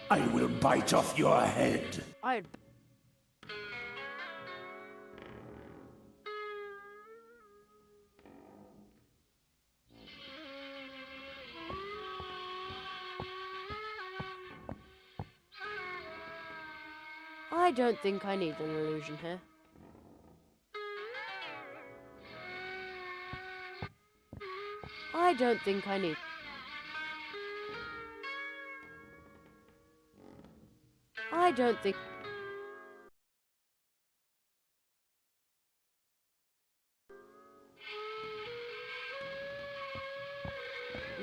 I will bite off your head. I'd... I don't think I need an illusion here. I don't think I need... I don't think...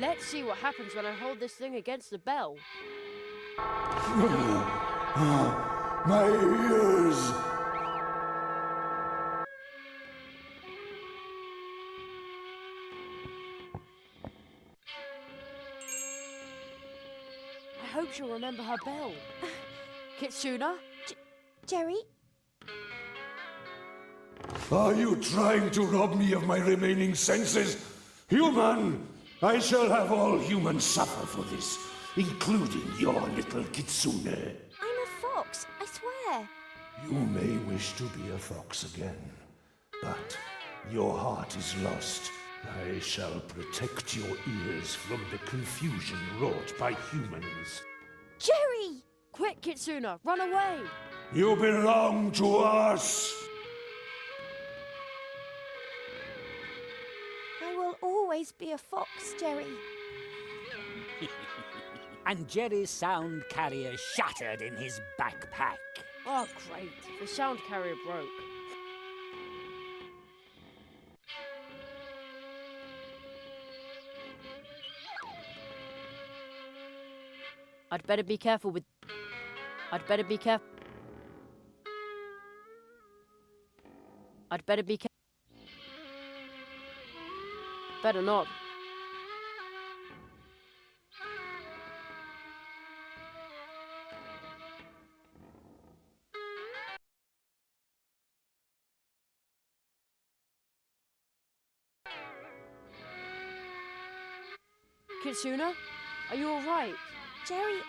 Let's see what happens when I hold this thing against the bell. My ears! I hope she'll remember her bell. Kitsuna? Jerry? Are you trying to rob me of my remaining senses? Human! I shall have all humans suffer for this, including your little Kitsune. I'm a fox, I swear. You may wish to be a fox again, but your heart is lost. I shall protect your ears from the confusion wrought by humans. Jerry! Quick, Kitsuna, run away! You belong to us! I will always be a fox, Jerry. And Jerry's sound carrier shattered in his backpack. Oh, great. The sound carrier broke. I'd better be careful with... I'd better be careful... I'd better be careful... Better not. Kitsuna, are you all right? Jerry,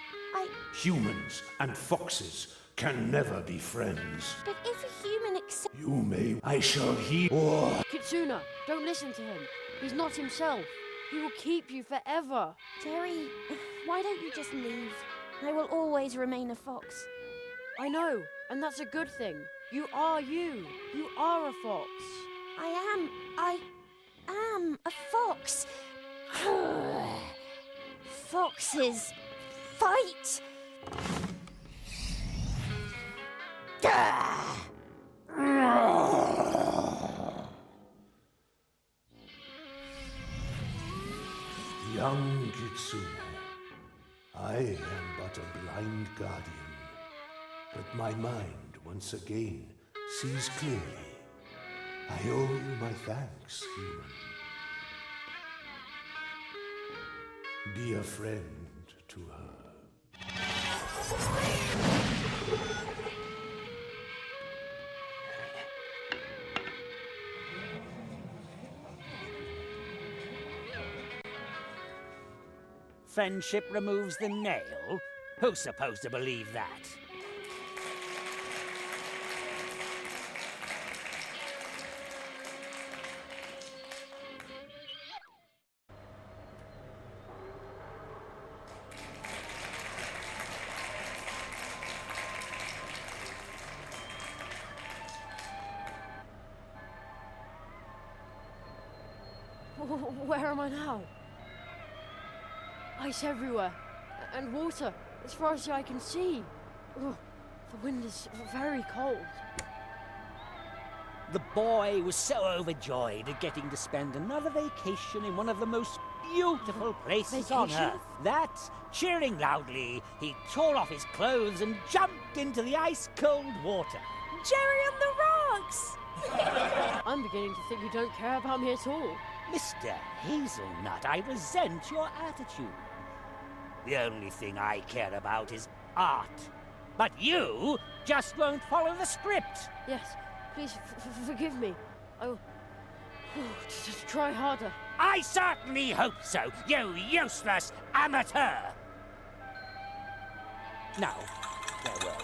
Humans and foxes can never be friends. But if a human accepts... You may... I shall heal... Or... Kitsuna, don't listen to him. He's not himself. He will keep you forever. Jerry, why don't you just leave? I will always remain a fox. I know, and that's a good thing. You are you. You are a fox. I am a fox. Foxes fight. Young Kitsune, I am but a blind guardian, but my mind once again sees clearly. I owe you my thanks, human. Be a friend to her. Friendship removes the nail? Who's supposed to believe that? Where am I now? Ice everywhere, and water as far as the eye can see. Ugh, the wind is very cold. The boy was so overjoyed at getting to spend another vacation in one of the most beautiful places on Vacation? Earth that, cheering loudly, he tore off his clothes and jumped into the ice-cold water. Jerry on the rocks! I'm beginning to think you don't care about me at all. Mr. Hazelnut, I resent your attitude. The only thing I care about is art. But you just won't follow the script. Yes, please forgive me. I will just try harder. I certainly hope so, you useless amateur! Now, farewell.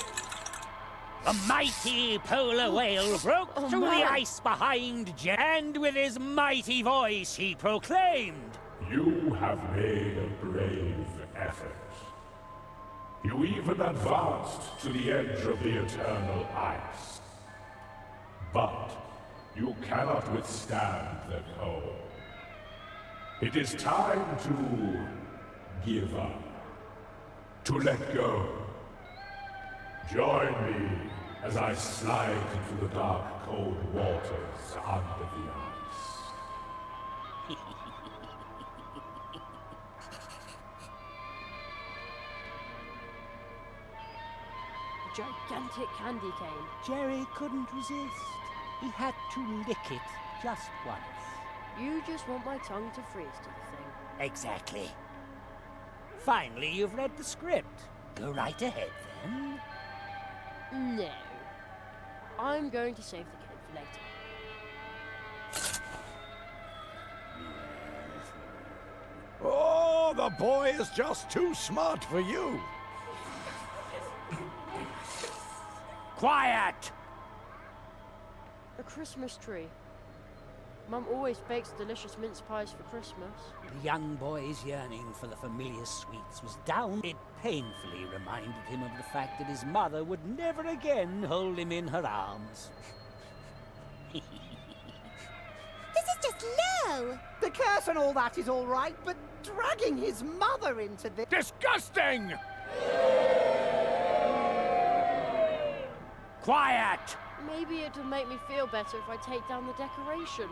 A mighty polar whale broke through the ice behind and with his mighty voice he proclaimed, "You have made a brave effort. You even advanced to the edge of the eternal ice. But you cannot withstand the cold. It is time to give up, to let go. Join me as I slide into the dark, cold waters under the ice." A gigantic candy cane. Jerry couldn't resist. He had to lick it just once. You just want my tongue to freeze to the thing. Exactly. Finally, you've read the script. Go right ahead, then. No. I'm going to save the kid for later. Oh, the boy is just too smart for you. Quiet! A Christmas tree. Mum always bakes delicious mince pies for Christmas. The young boy's yearning for the familiar sweets was down. It painfully reminded him of the fact that his mother would never again hold him in her arms. This is just low! The curse and all that is all right, but dragging his mother into this... Disgusting! Quiet! Maybe it'll make me feel better if I take down the decorations.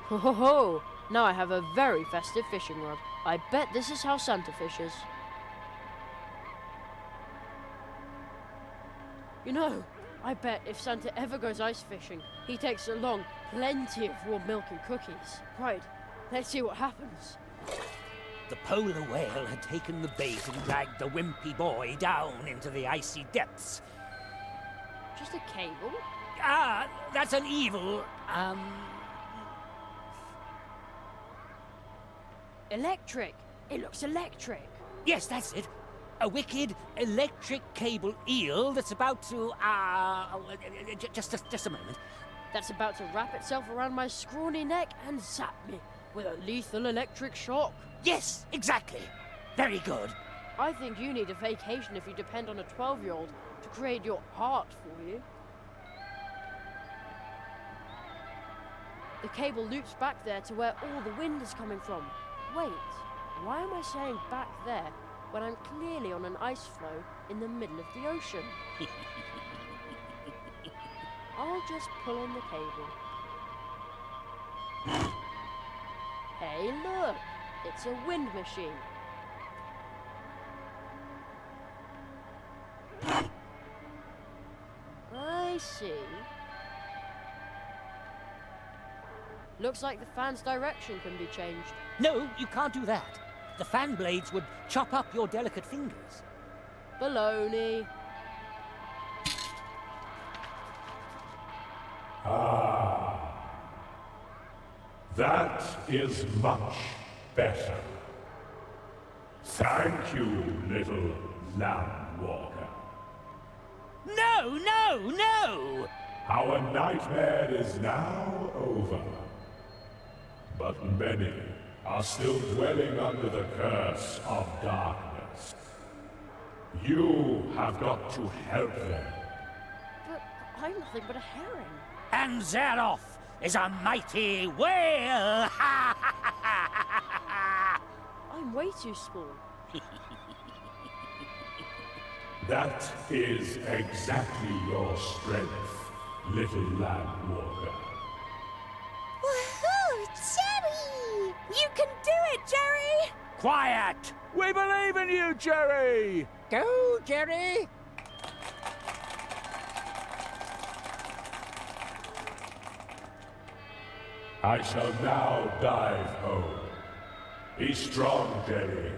Ho ho ho! Now I have a very festive fishing rod. I bet this is how Santa fishes. You know, I bet if Santa ever goes ice fishing, he takes along plenty of warm milk and cookies. Right, let's see what happens. The polar whale had taken the bait and dragged the wimpy boy down into the icy depths. Just a cable? Ah, that's an evil, Electric! It looks electric! Yes, that's it. A wicked electric cable eel that's about to, just a moment. That's about to wrap itself around my scrawny neck and zap me with a lethal electric shock. Yes, exactly. Very good. I think you need a vacation if you depend on a 12-year-old to create your heart for you. The cable loops back there to where all the wind is coming from. Wait, why am I saying back there when I'm clearly on an ice floe in the middle of the ocean? I'll just pull on the cable. Hey, look! It's a wind machine. I see. Looks like the fan's direction can be changed. No, you can't do that. The fan blades would chop up your delicate fingers. Baloney. That is much better. Thank you, little land walker. No, no, no! Our nightmare is now over. But many are still dwelling under the curse of darkness. You have got to help them. But I'm nothing but a herring. And Zaroff is a mighty whale! I'm way too small. That is exactly your strength, little land walker. Woohoo! Jerry! You can do it, Jerry! Quiet! We believe in you, Jerry! Go, Jerry! I shall now dive home. Be strong, Jerry.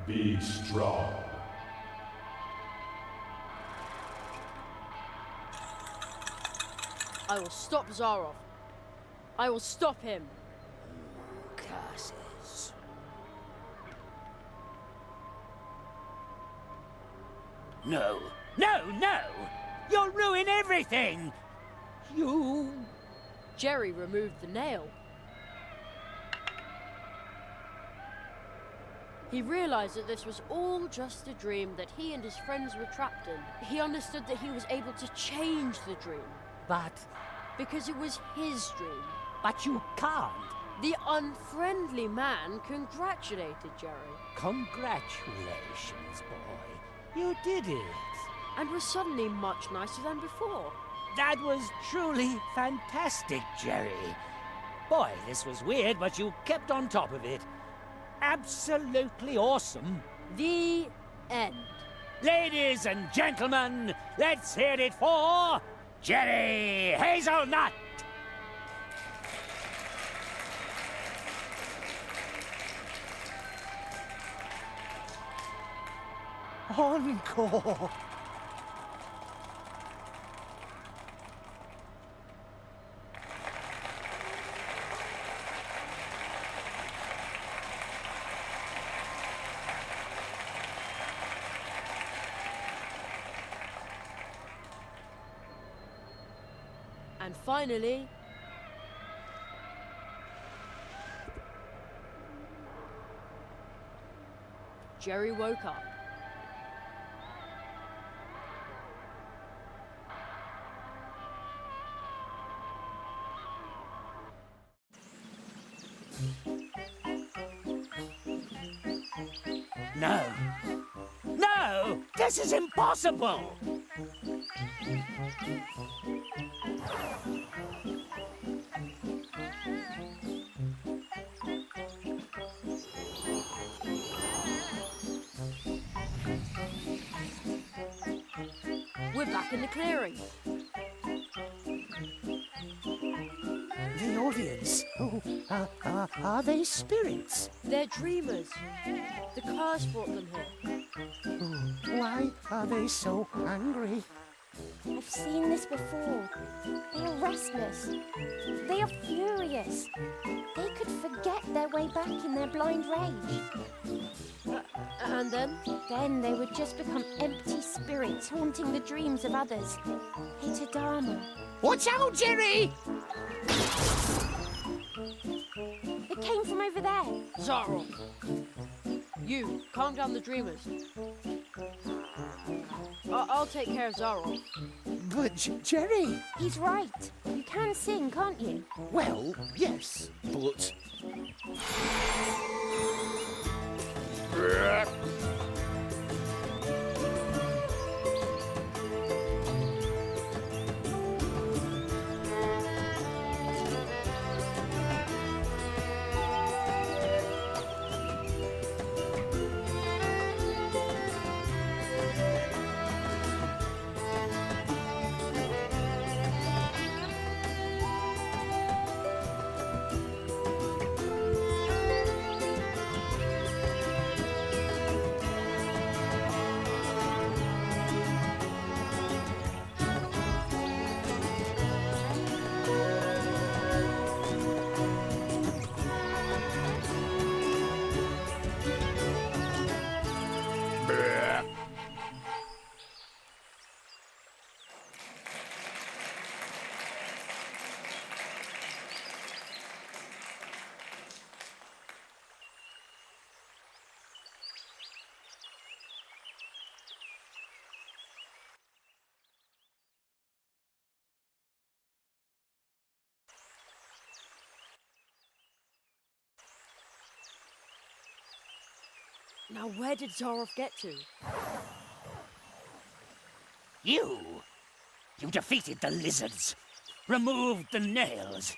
Be strong. I will stop Zaroff. I will stop him. Curses. No, no, no! You'll ruin everything! You... Jerry removed the nail. He realized that this was all just a dream that he and his friends were trapped in. He understood that he was able to change the dream. But... Because it was his dream. But you can't. The unfriendly man congratulated Jerry. Congratulations, boy. You did it. And was suddenly much nicer than before. That was truly fantastic, Jerry. Boy, this was weird, but you kept on top of it. Absolutely awesome. The end. Ladies and gentlemen, let's hear it for Jerry Hazelnut! Encore! And finally, Jerry woke up. No. No! This is impossible! We're back in the clearing. The audience? Oh, are they spirits? They're dreamers. The curse brought them here. Oh, why are they so angry? I've seen this before. They are restless. They are furious. They could forget their way back in their blind rage. And then? Then they would just become empty spirits haunting the dreams of others. Hitadama. Watch out, Jerry! It came from over there. Zaroff! You, calm down the dreamers. I'll take care of Zaroff. But, Jerry... He's right. You can sing, can't you? Well, yes, but... Now where did Zaroff get to? You defeated the lizards, removed the nails.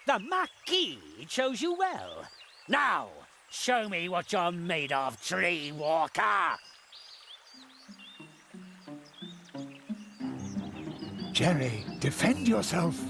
The Marquis chose you well. Now, show me what you're made of, Tree Walker. Jerry, defend yourself.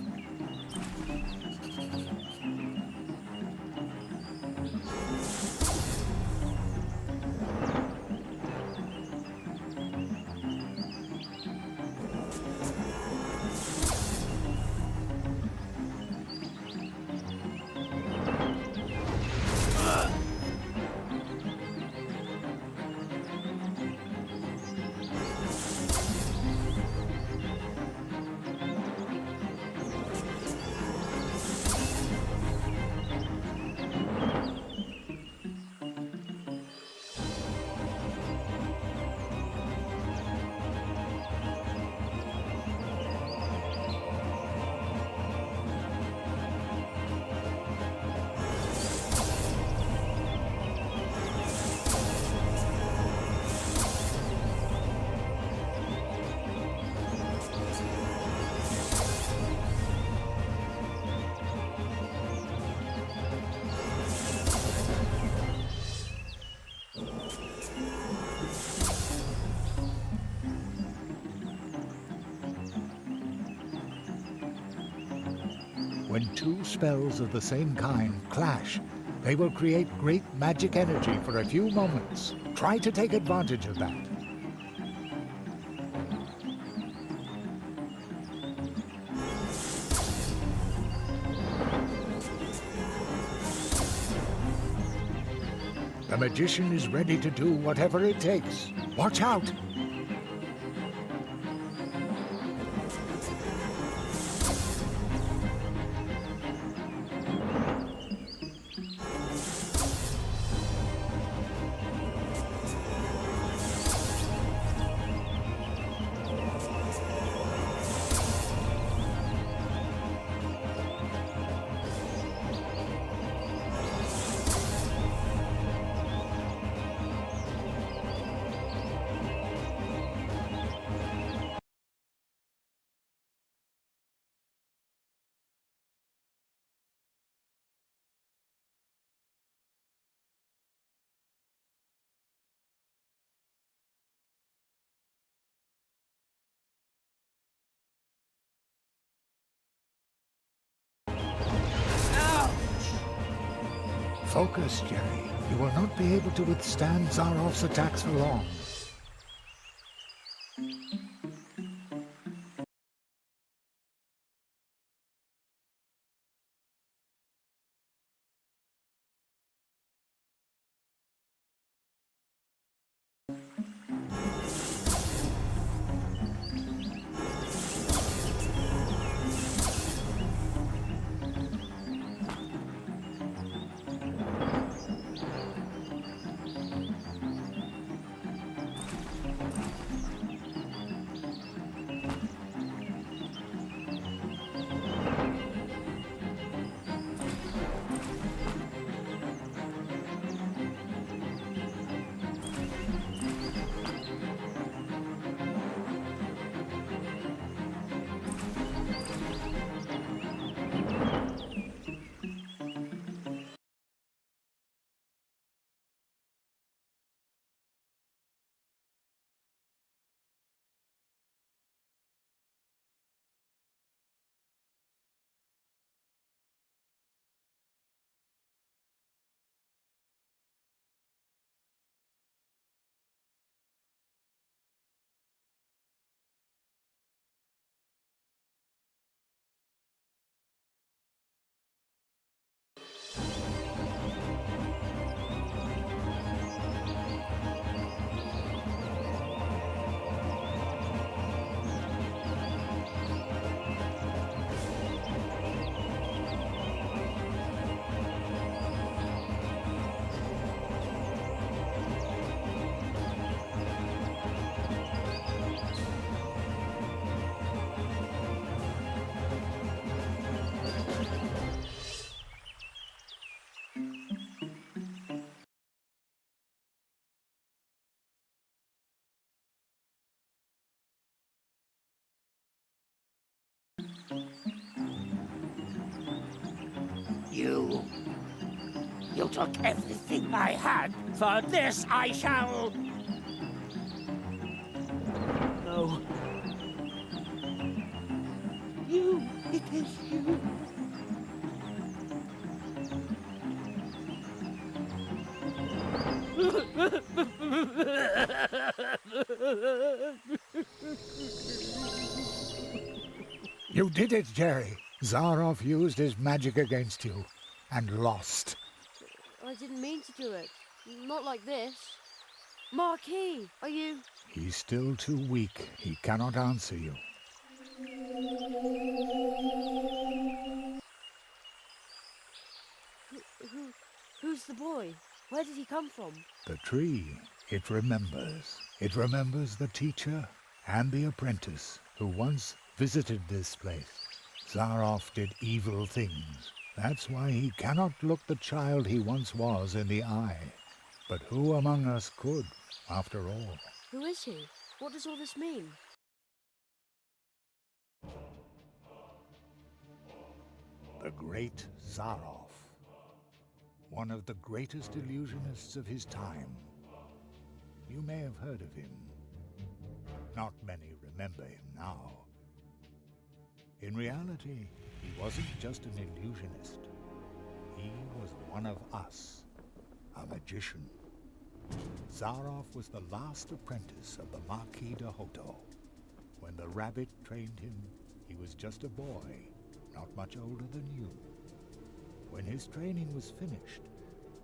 When two spells of the same kind clash, they will create great magic energy for a few moments. Try to take advantage of that. The magician is ready to do whatever it takes. Watch out! Focus, Jerry. You will not be able to withstand Zaroff's attacks for long. You took everything I had. For this I shall... No. You, it is you. You did it, Jerry. Zaroff used his magic against you and lost. I didn't mean to do it. Not like this. Marquis, are you... He's still too weak. He cannot answer you. Who's the boy? Where did he come from? The tree, it remembers. It remembers the teacher and the apprentice who once visited this place. Zaroff did evil things. That's why he cannot look the child he once was in the eye. But who among us could, after all? Who is he? What does all this mean? The great Zaroff. One of the greatest illusionists of his time. You may have heard of him. Not many remember him now. In reality, he wasn't just an illusionist. He was one of us, a magician. Zaroff was the last apprentice of the Marquis de Hoto. When the rabbit trained him, he was just a boy, not much older than you. When his training was finished,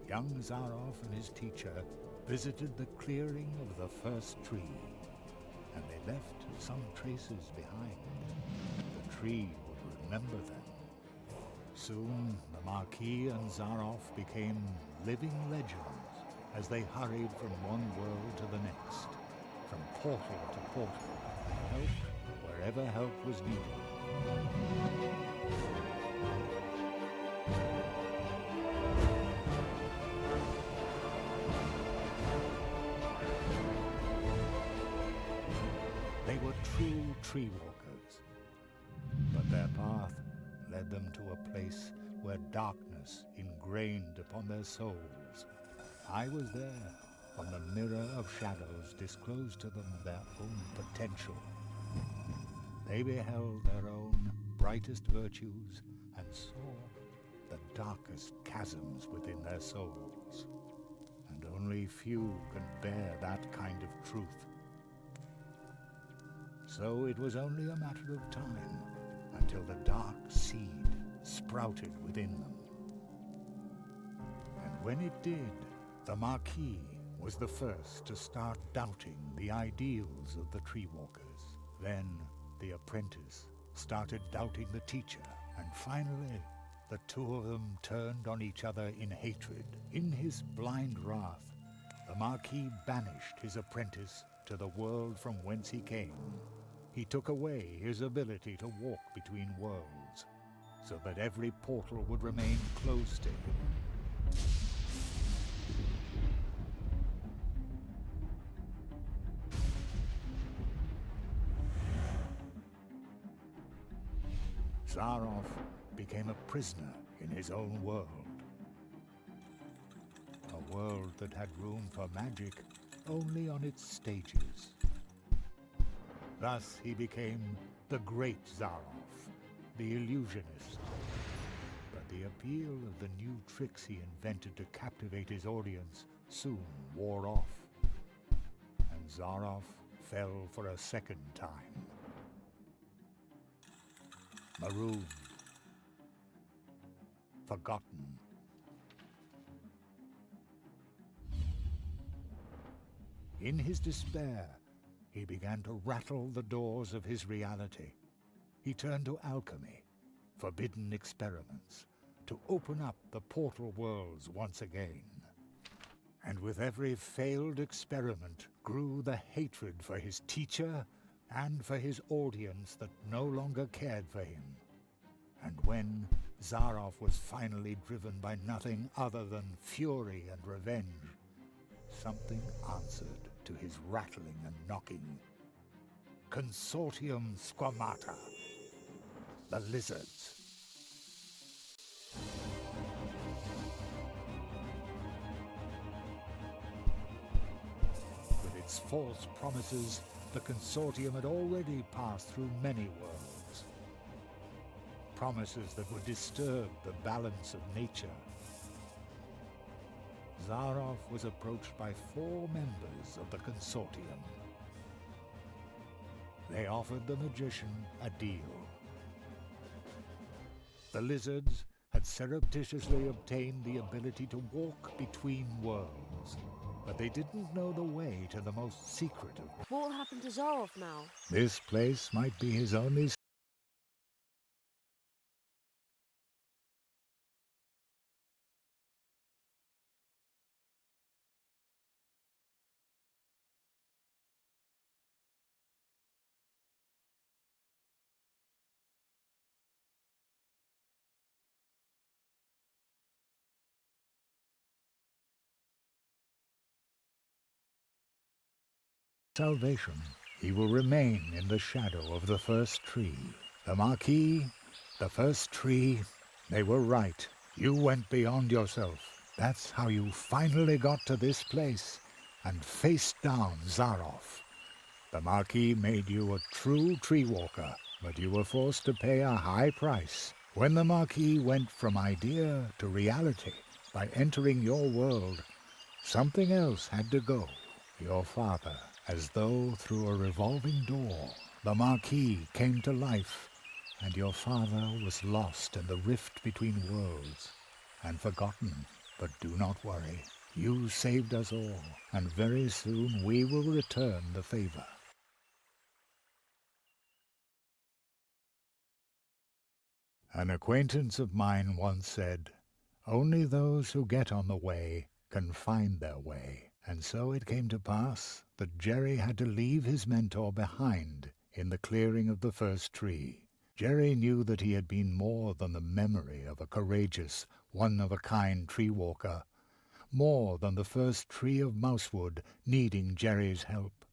young Zaroff and his teacher visited the clearing of the first tree, and they left some traces behind. The tree would remember them. Soon, the Marquis and Zaroff became living legends as they hurried from one world to the next, from portal to portal, and helped wherever help was needed. They were true tree walkers, but their path led them to a place where darkness ingrained upon their souls. I was there when the mirror of shadows disclosed to them their own potential. They beheld their own brightest virtues and saw the darkest chasms within their souls. And only few can bear that kind of truth. So it was only a matter of time until the dark seed sprouted within them. And when it did, the Marquis was the first to start doubting the ideals of the tree walkers. Then the apprentice started doubting the teacher, and finally the two of them turned on each other in hatred. In his blind wrath, the Marquis banished his apprentice to the world from whence he came. He took away his ability to walk between worlds, so that every portal would remain closed to him. Zaroff became a prisoner in his own world. A world that had room for magic only on its stages. Thus he became the Great Zaroff, the illusionist. But the appeal of the new tricks he invented to captivate his audience soon wore off, and Zaroff fell for a second time. Marooned, forgotten. In his despair, he began to rattle the doors of his reality. He turned to alchemy, forbidden experiments, to open up the portal worlds once again. And with every failed experiment grew the hatred for his teacher and for his audience that no longer cared for him. And when Zaroff was finally driven by nothing other than fury and revenge, something answered to his rattling and knocking. Consortium Squamata, the lizards. With its false promises, the Consortium had already passed through many worlds. Promises that would disturb the balance of nature. Zaroff was approached by 4 members of the Consortium. They offered the magician a deal. The lizards had surreptitiously obtained the ability to walk between worlds, but they didn't know the way to the most secret of... What will happen to Zaroff now? This place might be his only... salvation. He will remain in the shadow of the first tree. The Marquis, the first tree, they were right. You went beyond yourself. That's how you finally got to this place and faced down Zaroff. The Marquis made you a true tree walker, but you were forced to pay a high price. When the Marquis went from idea to reality by entering your world, something else had to go. Your father. As though through a revolving door, the Marquis came to life, and your father was lost in the rift between worlds and forgotten. But do not worry. You saved us all, and very soon we will return the favor. An acquaintance of mine once said, "Only those who get on the way can find their way." And so it came to pass that Jerry had to leave his mentor behind in the clearing of the first tree. Jerry knew that he had been more than the memory of a courageous, one-of-a-kind tree walker, more than the first tree of mousewood needing Jerry's help.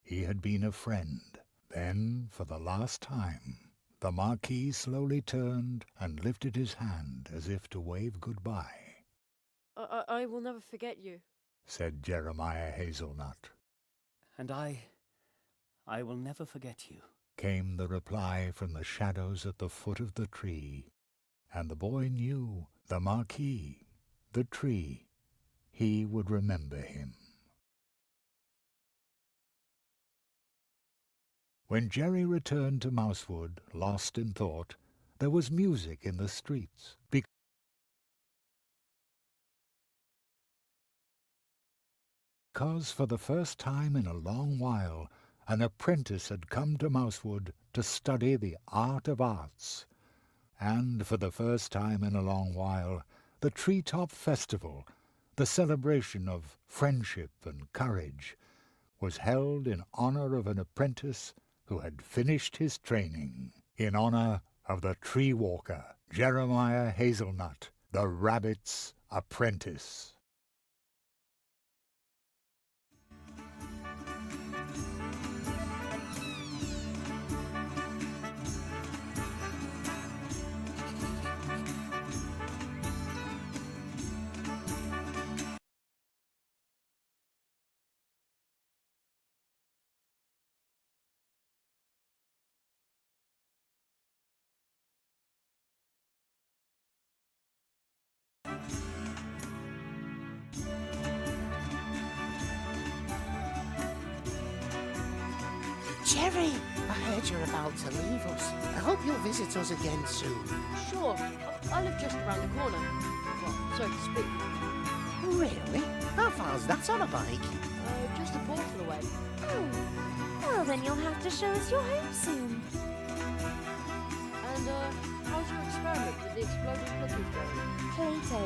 He had been a friend. Then, for the last time, the Marquis slowly turned and lifted his hand as if to wave goodbye. I will never forget you, said Jeremiah Hazelnut. And I will never forget you. Came the reply from the shadows at the foot of the tree. And the boy knew the Marquis, the tree. He would remember him. When Jerry returned to Mousewood, lost in thought, there was music in the streets. Because for the first time in a long while, an apprentice had come to Mousewood to study the art of arts. And for the first time in a long while, the Treetop Festival, the celebration of friendship and courage, was held in honor of an apprentice who had finished his training, in honor of the tree walker, Jeremiah Hazelnut, the rabbit's apprentice. Jerry, I heard you're about to leave us. I hope you'll visit us again soon. Sure, I live just around the corner. Well, so to speak. Really? How far's that on a bike? Just a portal away. Oh, well then you'll have to show us your home soon. And, how's your experiment with the exploding cookies going? Plato,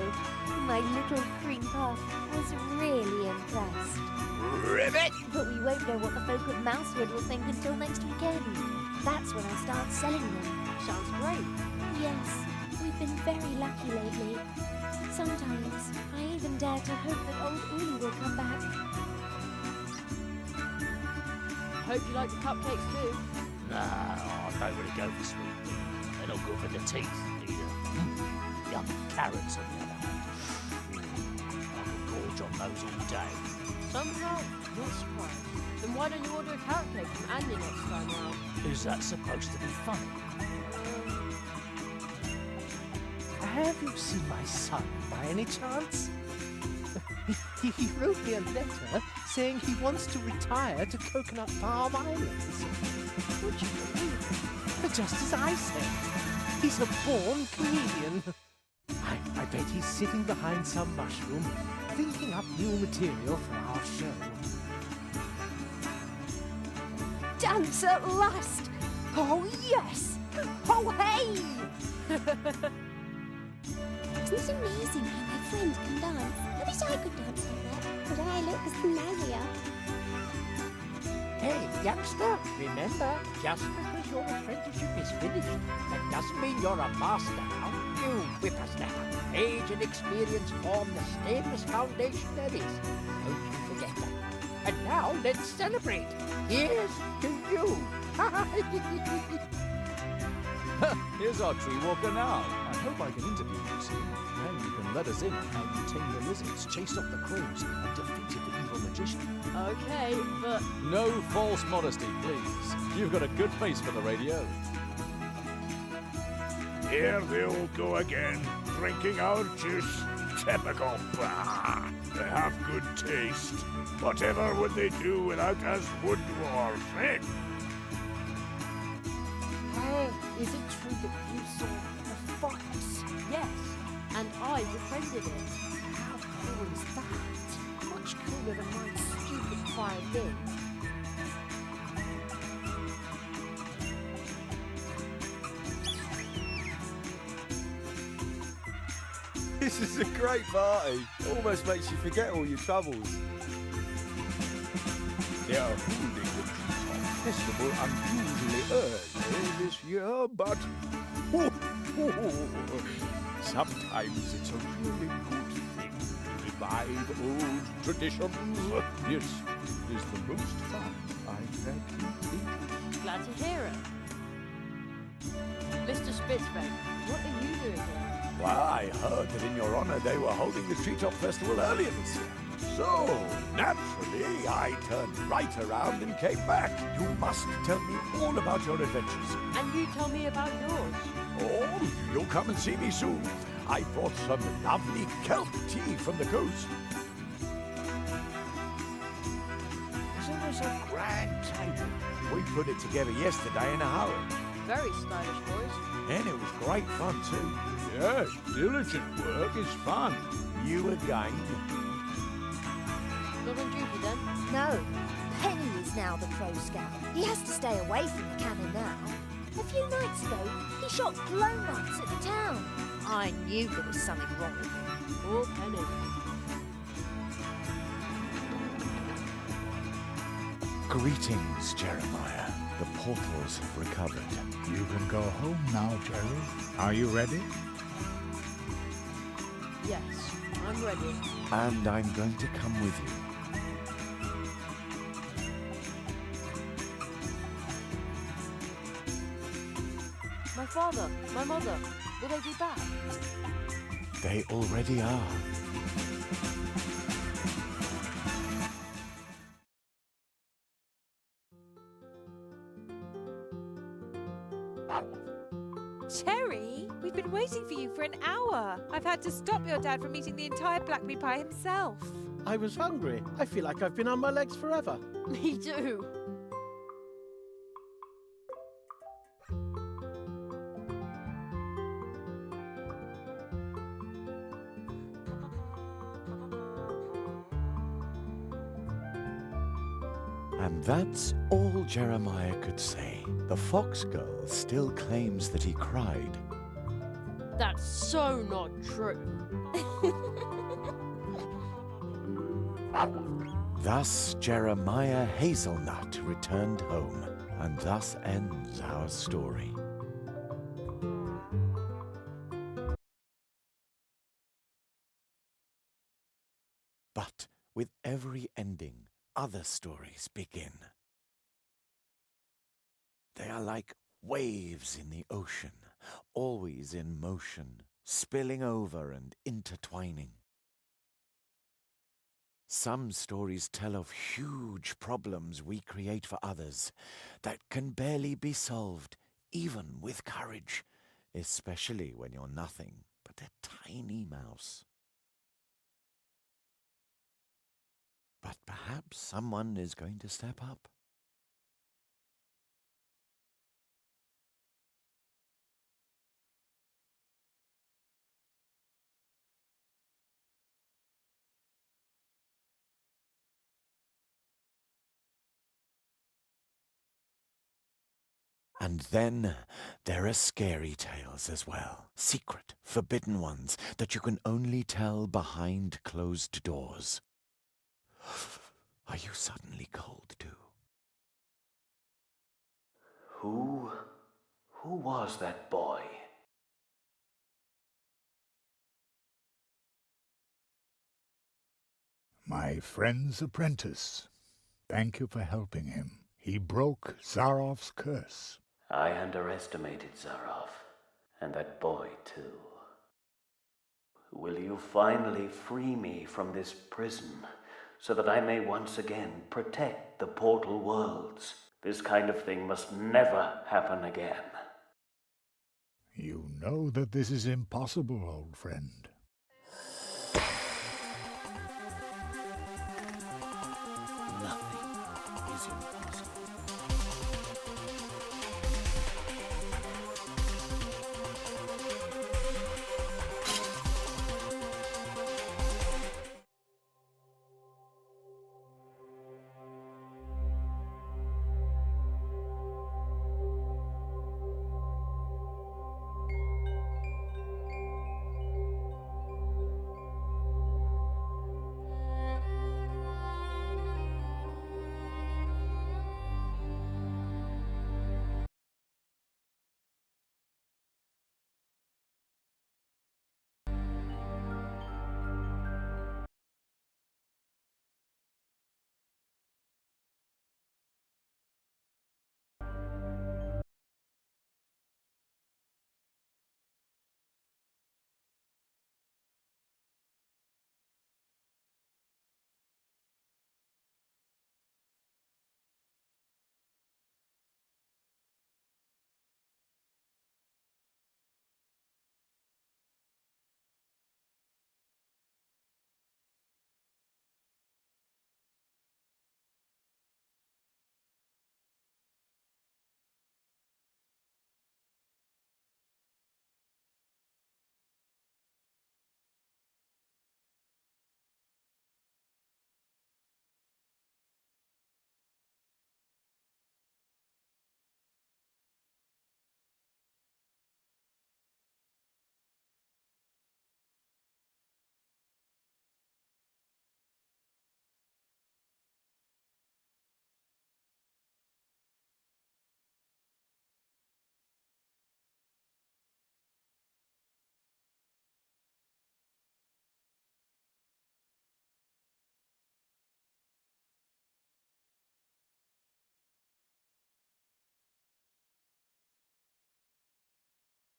my little cream puff, was really impressed. Ribbit! But we won't know what the folk of Mousewood will think until next weekend. That's when I start selling them. Sounds great. Yes, we've been very lucky lately. Sometimes I even dare to hope that old Uli will come back. Hope you like the cupcakes too. No, I don't really go for sweet. They're not good for the teeth, either. Young carrots, on the other hand. I could gorge on those all day. Somehow, not surprised. Then why don't you order a carrot cake from Andy next time round? Is that supposed to be funny? Have you seen my son by any chance? He wrote me a letter saying he wants to retire to Coconut Palm Islands. Would you believe it? Just as I said. He's a born comedian. I bet he's sitting behind some mushroom, thinking up new material for our show. Dance at last! Oh yes! Oh hey! Isn't it amazing how my friend can dance? I wish I could dance like that, but I look snazzier. Hey, youngster, remember, just because your apprenticeship is finished, that doesn't mean you're a master now. You whippersnapper. Age and experience form the stainless foundation there is. Don't you forget that. And now let's celebrate. Here's to you. Here's our tree walker now. I hope I can interview you soon. Then you can let us in on how you tamed the lizards, chased off the crows, and defeated the evil magician. Okay, but... No false modesty, please. You've got a good face for the radio. Here they all go again, drinking our juice. Typical. Bah. They have good taste. Whatever would they do without us wood dwarf, eh? Hey, is it true that you saw a fox? Yes, and I befriended it. How cool is that? Much cooler than my stupid violin. This is a great party. Almost makes you forget all your troubles. They are holding the Treetop Festival unusually early this year, but sometimes it's a really good thing to revive old traditions. This is the most fun I've had lately. Glad to hear it. Mr. Spitzbane, what are you doing here? Why, I heard that in your honor they were holding the Treetop Festival earlier this year. So, naturally, Naturally, I turned right around and came back. You must tell me all about your adventures. And you tell me about yours. Oh, you'll come and see me soon. I brought some lovely kelp tea from the coast. There was a grand table. We put it together yesterday in a hurry. Very stylish, boys. And it was great fun too. Yes, diligent work is fun. You again? Not on duty then? No. Penny is now the Crow Scout. He has to stay away from the cannon now. A few nights ago, he shot glow nuts at the town. I knew there was something wrong with him. Poor Penny. Greetings, Jeremiah. The portals have recovered. You can go home now, Jerry. Are you ready? Yes, I'm ready. And I'm going to come with you. My father, my mother, will they be back? They already are. Cherry, we've been waiting for you for an hour. I've had to stop your dad from eating the entire blackberry pie himself. I was hungry. I feel like I've been on my legs forever. Me too. And that's all Jeremiah could say. The fox girl still claims that he cried. That's so not true. Thus Jeremiah Hazelnut returned home, and thus ends our story. But with every ending, other stories begin. They are like waves in the ocean, always in motion, spilling over and intertwining. Some stories tell of huge problems we create for others that can barely be solved, even with courage, especially when you're nothing but a tiny mouse. But perhaps someone is going to step up. And then there are scary tales as well. Secret, forbidden ones that you can only tell behind closed doors. Are you suddenly cold too? Who was that boy? My friend's apprentice. Thank you for helping him. He broke Zaroff's curse. I underestimated Zaroff, and that boy too. Will you finally free me from this prison, so that I may once again protect the portal worlds? This kind of thing must never happen again. You know that this is impossible, old friend. Nothing is impossible.